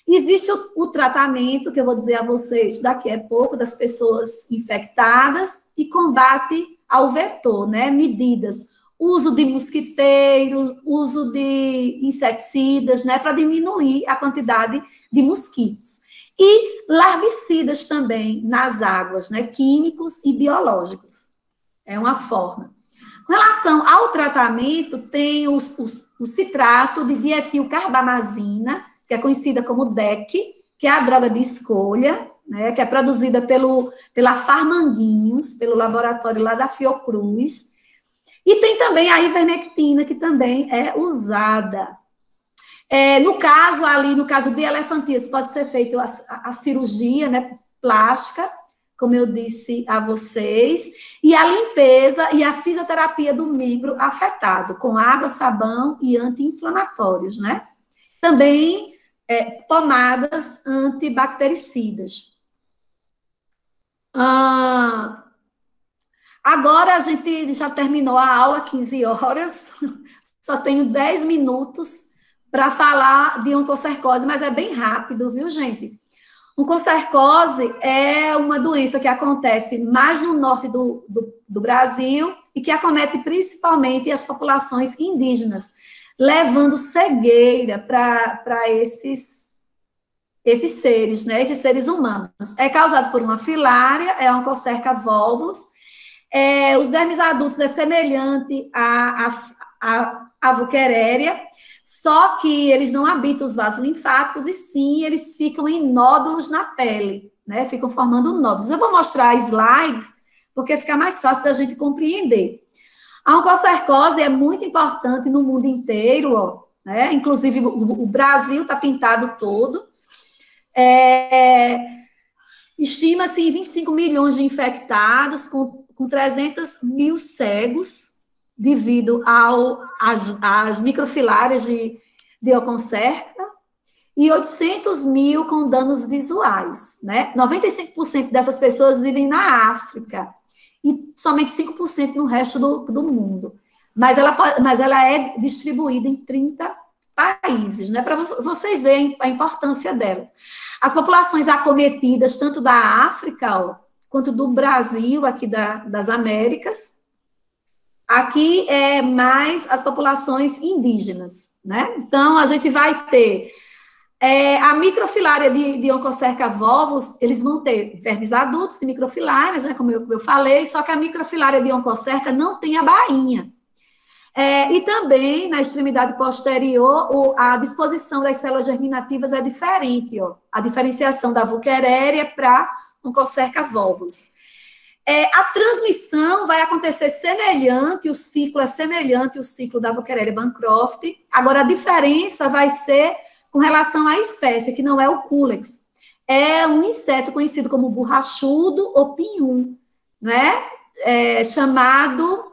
Existe o tratamento, que eu vou dizer a vocês daqui a pouco, das pessoas infectadas, e combate ao vetor, né? Medidas, uso de mosquiteiros, uso de inseticidas, né? Para diminuir a quantidade de mosquitos. E larvicidas também nas águas, né? Químicos e biológicos. É uma forma. Com relação ao tratamento, tem o citrato de dietilcarbamazina, que é conhecida como DEC, que é a droga de escolha, né, que é produzida pela Farmanguinhos, pelo laboratório lá da Fiocruz. E tem também a ivermectina, que também é usada. No caso de elefantíase, pode ser feita a cirurgia, né, plástica, como eu disse a vocês, e a limpeza e a fisioterapia do membro afetado, com água, sabão e anti-inflamatórios, né? Também tomadas antibactericidas. Agora a gente já terminou a aula, 15 horas, só tenho 10 minutos para falar de oncocercose, mas é bem rápido, viu, gente? Oncocercose é uma doença que acontece mais no norte do Brasil e que acomete principalmente as populações indígenas, levando cegueira para esses seres, né? Esses seres humanos. É causado por uma filária, é a Oncocerca volvulus. Os vermes adultos é semelhante à Wuchereria, só que eles não habitam os vasos linfáticos, e sim, eles ficam em nódulos na pele, né? Ficam formando nódulos. Eu vou mostrar slides, porque fica mais fácil da gente compreender. A oncocercose é muito importante no mundo inteiro, ó, né? Inclusive o Brasil está pintado todo. Estima-se em 25 milhões de infectados, com 300 mil cegos, devido às microfilárias de oncocerca, e 800 mil com danos visuais, né? 95% dessas pessoas vivem na África, e somente 5% no resto do mundo. Mas ela é distribuída em 30 países, né? Para vocês verem a importância dela. As populações acometidas, tanto da África, ó, quanto do Brasil, aqui das Américas. Aqui é mais as populações indígenas, né? Então, a gente vai ter a microfilária de oncocerca volvulus, eles vão ter vermes adultos e microfilárias, né, como eu falei, só que a microfilária de oncocerca não tem a bainha. E também, na extremidade posterior, a disposição das células germinativas é diferente, ó, a diferenciação da Wuchereria para oncocerca volvulus. A transmissão vai acontecer semelhante, o ciclo é semelhante ao ciclo da Wuchereria bancroft. Agora, a diferença vai ser com relação à espécie, que não é o culex. É um inseto conhecido como borrachudo ou pinhum, né? Chamado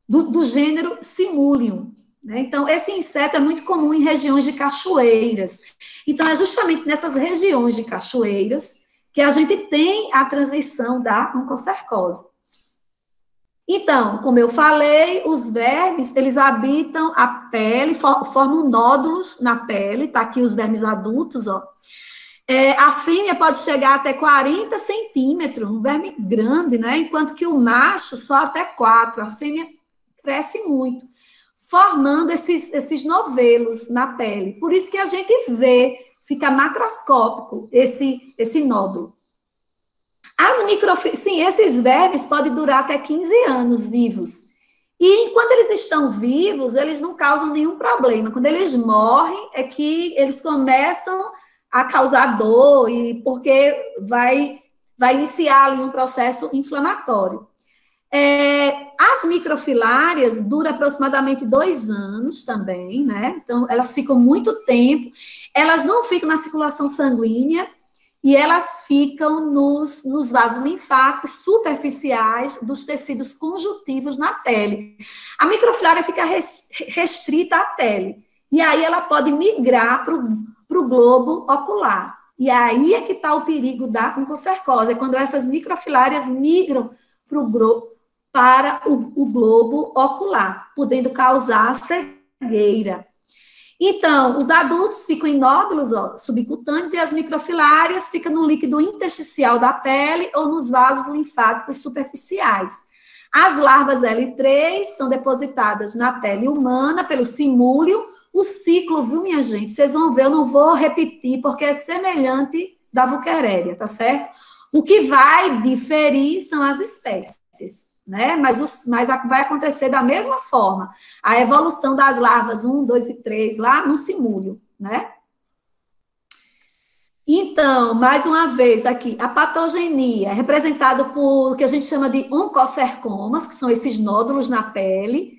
do gênero Simulium, né? Então, esse inseto é muito comum em regiões de cachoeiras. Então, é justamente nessas regiões de cachoeiras que a gente tem a transmissão da oncocercose. Então, como eu falei, os vermes, eles habitam a pele, formam nódulos na pele, tá aqui os vermes adultos, ó. A fêmea pode chegar até 40 centímetros, um verme grande, né? Enquanto que o macho só até 4, a fêmea cresce muito, formando esses novelos na pele. Por isso que a gente vê, fica macroscópico esse nódulo. Esses vermes podem durar até 15 anos vivos. E enquanto eles estão vivos, eles não causam nenhum problema. Quando eles morrem, é que eles começam a causar dor, porque vai iniciar ali um processo inflamatório. As microfilárias duram aproximadamente 2 anos também, né? Então, elas ficam muito tempo. Elas não ficam na circulação sanguínea, e elas ficam nos vasos linfáticos superficiais dos tecidos conjuntivos na pele. A microfilária fica restrita à pele, e aí ela pode migrar para o globo ocular. E aí é que está o perigo da oncocercose, é quando essas microfilárias migram para o para o globo ocular, podendo causar cegueira. Então, os adultos ficam em nódulos subcutâneos e as microfilárias ficam no líquido intersticial da pele ou nos vasos linfáticos superficiais. As larvas L3 são depositadas na pele humana pelo simúlio. O ciclo, viu, minha gente? Vocês vão ver, eu não vou repetir, porque é semelhante da Wuchereria, tá certo? O que vai diferir são as espécies, né? Mas vai acontecer da mesma forma. A evolução das larvas 1, 2 e 3 lá no simúlio, né? Então, mais uma vez aqui, a patogenia é representada por o que a gente chama de oncocercomas, que são esses nódulos na pele.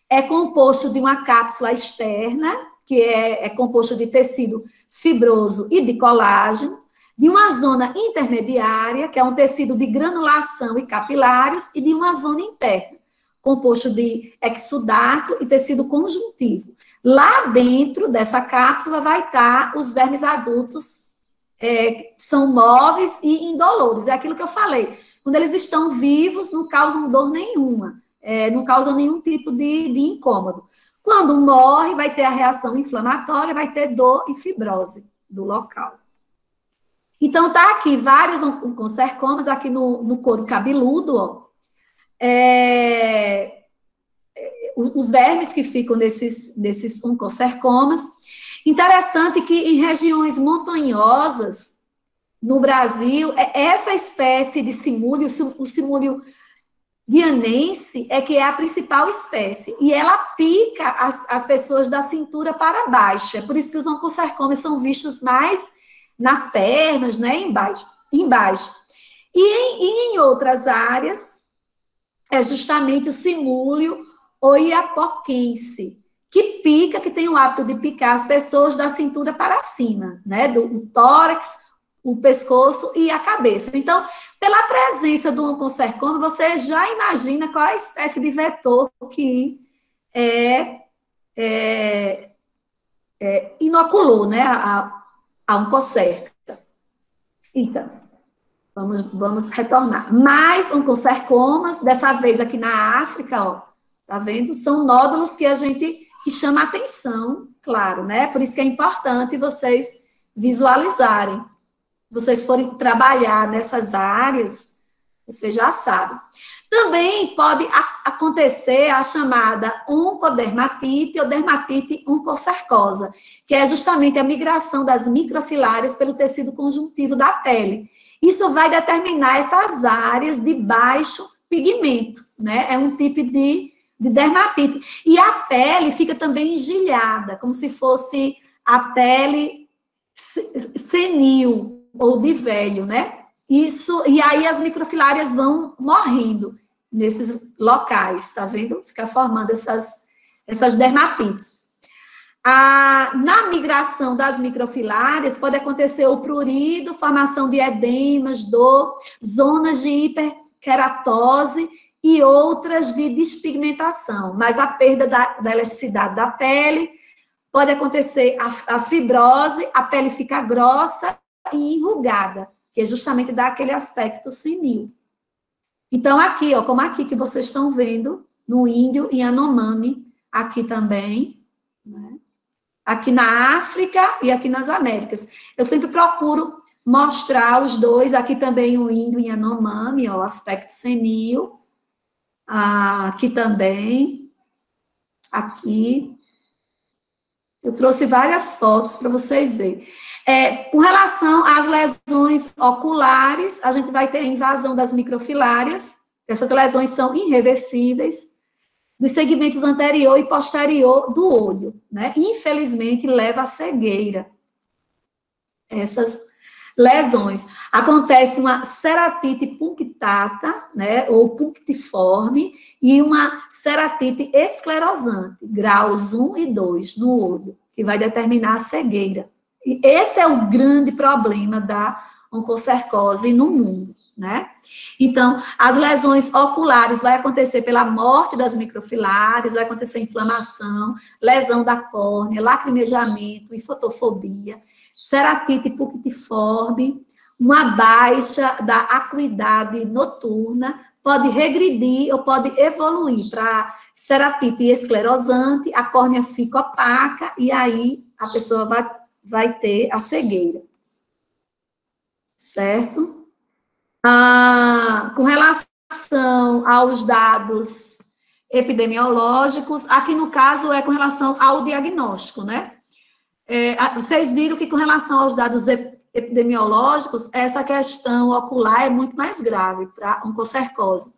É composto de uma cápsula externa, que é composto de tecido fibroso e de colágeno, de uma zona intermediária, que é um tecido de granulação e capilares, e de uma zona interna, composto de exudato e tecido conjuntivo. Lá dentro dessa cápsula vai estar os vermes adultos, são móveis e indolores. É aquilo que eu falei. Quando eles estão vivos, não causam dor nenhuma, não causam nenhum tipo de incômodo. Quando morre, vai ter a reação inflamatória, vai ter dor e fibrose do local. Então, tá aqui vários oncocercomas, aqui no couro cabeludo, ó. Os vermes que ficam nesses oncocercomas. Interessante que em regiões montanhosas, no Brasil, essa espécie de simúlio, o simúlio guianense, que é a principal espécie, e ela pica as pessoas da cintura para baixo. É por isso que os oncocercomas são vistos mais nas pernas, né, embaixo. E em outras áreas, é justamente o simúlio oiapoquense, que tem o hábito de picar as pessoas da cintura para cima, né, do tórax, o pescoço e a cabeça. Então, pela presença do oncocercoma, você já imagina qual é a espécie de vetor que inoculou, né, a oncocerca. Então, vamos retornar. Mais oncocercomas, dessa vez aqui na África, ó, tá vendo? São nódulos que chama a atenção, claro, né? Por isso que é importante vocês visualizarem. Vocês forem trabalhar nessas áreas, vocês já sabem. Também pode acontecer a chamada oncodermatite ou dermatite oncocercosa, que é justamente a migração das microfilárias pelo tecido conjuntivo da pele. Isso vai determinar essas áreas de baixo pigmento, né? É um tipo de dermatite. E a pele fica também engelhada, como se fosse a pele senil ou de velho, né? E aí as microfilárias vão morrendo nesses locais, tá vendo? Fica formando essas dermatites. Na migração das microfilárias, pode acontecer o prurido, formação de edemas, dor, zonas de hiperkeratose e outras de despigmentação, mas a perda da elasticidade da pele, pode acontecer a fibrose, a pele fica grossa e enrugada, que justamente dá aquele aspecto senil. Então, aqui, ó, como aqui que vocês estão vendo, no índio e Yanomami, aqui também, né? Aqui na África e aqui nas Américas. Eu sempre procuro mostrar os dois, aqui também o índio e Yanomami, ó, o aspecto senil, aqui também, aqui. Eu trouxe várias fotos para vocês verem. Com relação às lesões oculares, a gente vai ter a invasão das microfilárias. Essas lesões são irreversíveis, dos segmentos anterior e posterior do olho, né? Infelizmente, leva à cegueira. Essas lesões. Acontece uma ceratite punctata, né, ou punctiforme, e uma ceratite esclerosante, graus 1 e 2 no olho, que vai determinar a cegueira. E esse é o grande problema da oncocercose no mundo, né? Então, as lesões oculares vai acontecer pela morte das microfilárias, vai acontecer inflamação, lesão da córnea, lacrimejamento e fotofobia, ceratite punctiforme, uma baixa da acuidade noturna, pode regredir ou pode evoluir para ceratite esclerosante, a córnea fica opaca e aí a pessoa vai ter a cegueira. Certo? Com relação aos dados epidemiológicos, aqui no caso é com relação ao diagnóstico, né? Vocês viram que com relação aos dados epidemiológicos, essa questão ocular é muito mais grave para oncocercose.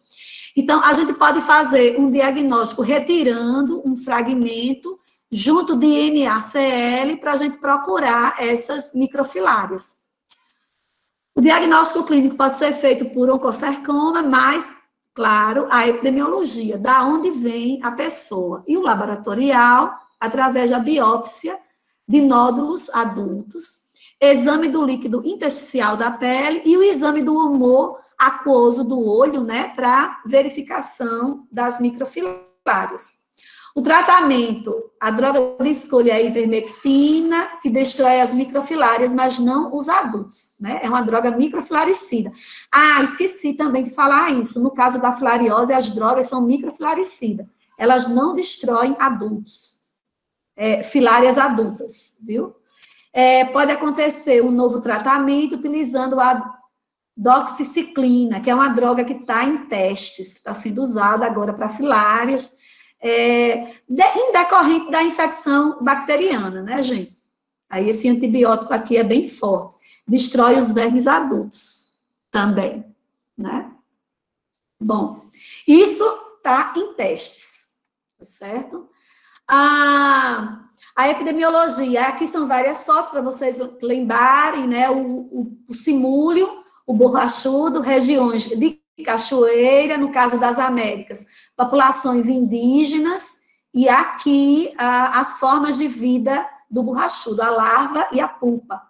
Então, a gente pode fazer um diagnóstico retirando um fragmento junto de NaCl para a gente procurar essas microfilárias. O diagnóstico clínico pode ser feito por oncocercoma, mas, claro, a epidemiologia, da onde vem a pessoa. E o laboratorial, através da biópsia de nódulos adultos, exame do líquido intersticial da pele e o exame do humor aquoso do olho, né, para verificação das microfilárias. O tratamento, a droga de escolha é a ivermectina, que destrói as microfilárias, mas não os adultos, né? É uma droga microfilaricida. Esqueci também de falar isso. No caso da filariose, as drogas são microfilaricidas. Elas não destroem adultos, filárias adultas, viu? Pode acontecer um novo tratamento utilizando a doxiciclina, que é uma droga que está em testes, que está sendo usada agora para filárias, em decorrente da infecção bacteriana, né, gente? Aí esse antibiótico aqui é bem forte. Destrói os vermes adultos também, né? Bom, isso está em testes, certo? A epidemiologia, aqui são várias fotos para vocês lembrarem, né? O simúlio, o borrachudo, regiões de cachoeira, no caso das Américas, populações indígenas, e aqui as formas de vida do borrachudo, a larva e a pupa.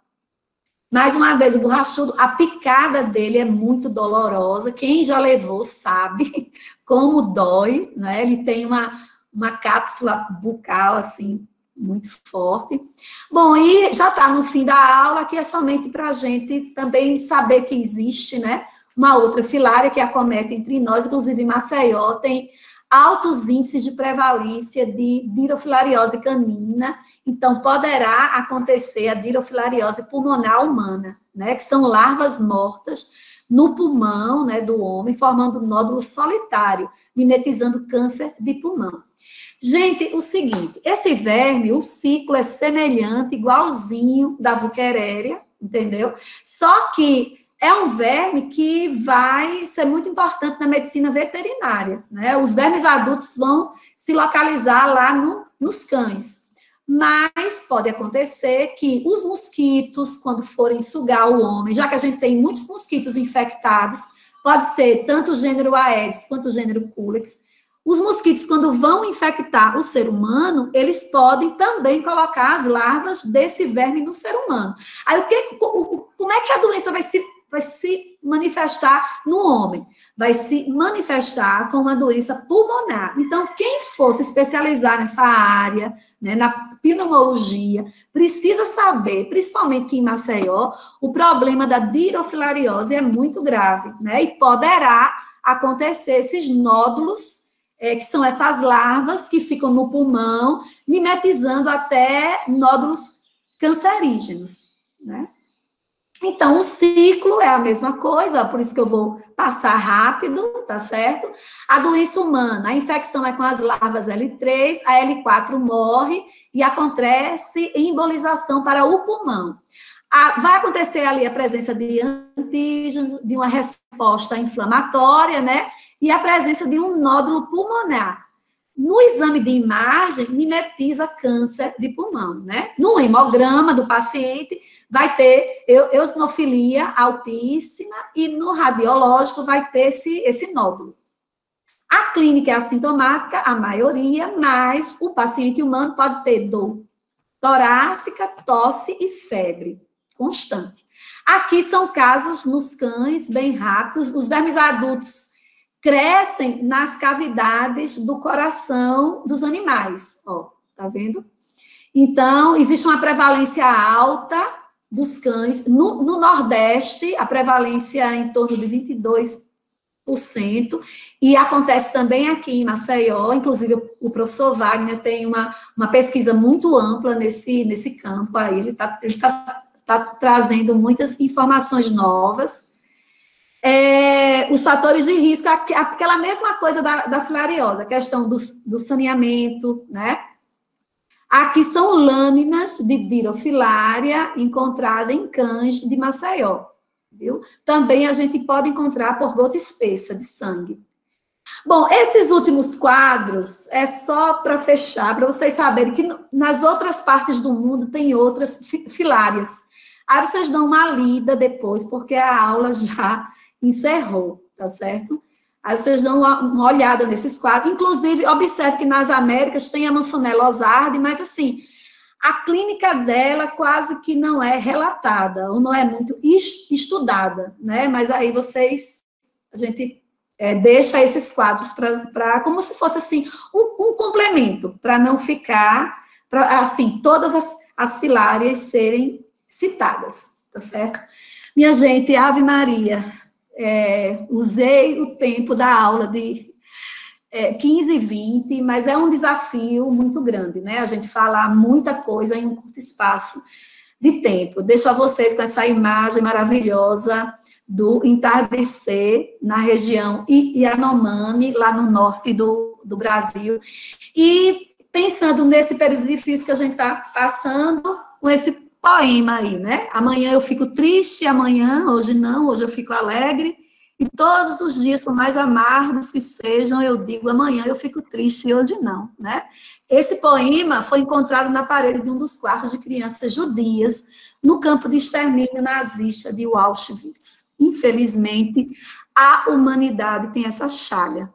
Mais uma vez, o borrachudo, a picada dele é muito dolorosa, quem já levou sabe como dói, né? Ele tem uma cápsula bucal, assim, muito forte. Bom, e já está no fim da aula, que é somente para a gente também saber que existe, né, uma outra filária que acomete entre nós, inclusive em Maceió, tem altos índices de prevalência de dirofilariose canina, então poderá acontecer a dirofilariose pulmonar humana, né, que são larvas mortas no pulmão, né, do homem, formando um nódulo solitário, mimetizando câncer de pulmão. Gente, o seguinte, esse verme, o ciclo é semelhante, igualzinho da Wuchereria, entendeu? Só que é um verme que vai ser muito importante na medicina veterinária, né? Os vermes adultos vão se localizar lá nos cães. Mas pode acontecer que os mosquitos, quando forem sugar o homem, já que a gente tem muitos mosquitos infectados, pode ser tanto o gênero Aedes quanto o gênero Culex. Os mosquitos, quando vão infectar o ser humano, eles podem também colocar as larvas desse verme no ser humano. Aí, como é que a doença vai se manifestar no homem? Vai se manifestar com uma doença pulmonar. Então, quem for se especializar nessa área, né, na pneumologia, precisa saber, principalmente aqui em Maceió, o problema da dirofilariose é muito grave, né? E poderá acontecer esses nódulos, que são essas larvas que ficam no pulmão, mimetizando até nódulos cancerígenos, né? Então, o ciclo é a mesma coisa, por isso que eu vou passar rápido, tá certo? A doença humana, a infecção é com as larvas L3, a L4 morre e acontece embolização para o pulmão. Vai acontecer ali a presença de antígenos, de uma resposta inflamatória, né? E a presença de um nódulo pulmonar. No exame de imagem, mimetiza câncer de pulmão, né? No hemograma do paciente, vai ter eosinofilia altíssima e no radiológico vai ter esse nódulo. A clínica é assintomática, a maioria, mas o paciente humano pode ter dor torácica, tosse e febre constante. Aqui são casos nos cães bem rápidos, os vermes adultos crescem nas cavidades do coração dos animais, ó, tá vendo? Então, existe uma prevalência alta dos cães. No Nordeste, a prevalência é em torno de 22%, e acontece também aqui em Maceió, inclusive o professor Wagner tem uma pesquisa muito ampla nesse campo aí, ele tá trazendo muitas informações novas. Os fatores de risco, aquela mesma coisa da filariose, a questão do saneamento, né? Aqui são lâminas de Dirofilaria encontrada em cães de Maceió, viu? Também a gente pode encontrar por gota espessa de sangue. Bom, esses últimos quadros é só para fechar, para vocês saberem que nas outras partes do mundo tem outras filárias. Aí vocês dão uma lida depois, porque a aula já encerrou, tá certo? Aí vocês dão uma olhada nesses quadros. Inclusive, observe que nas Américas tem a Manzanella ozardi, mas assim, a clínica dela quase que não é relatada, ou não é muito estudada, né? Mas aí a gente deixa esses quadros para como se fosse assim, um complemento, para não ficar, assim, todas as filárias serem citadas, tá certo? Minha gente, Ave Maria, usei o tempo da aula de 15 e 20, mas é um desafio muito grande, né? A gente falar muita coisa em um curto espaço de tempo. Deixo a vocês com essa imagem maravilhosa do entardecer na região Yanomami, lá no norte do Brasil, e pensando nesse período difícil que a gente está passando, com esse poema aí, né? Amanhã eu fico triste, amanhã, hoje não, hoje eu fico alegre, e todos os dias, por mais amargos que sejam, eu digo, amanhã eu fico triste e hoje não, né? Esse poema foi encontrado na parede de um dos quartos de crianças judias, no campo de extermínio nazista de Auschwitz. Infelizmente, a humanidade tem essa chaga,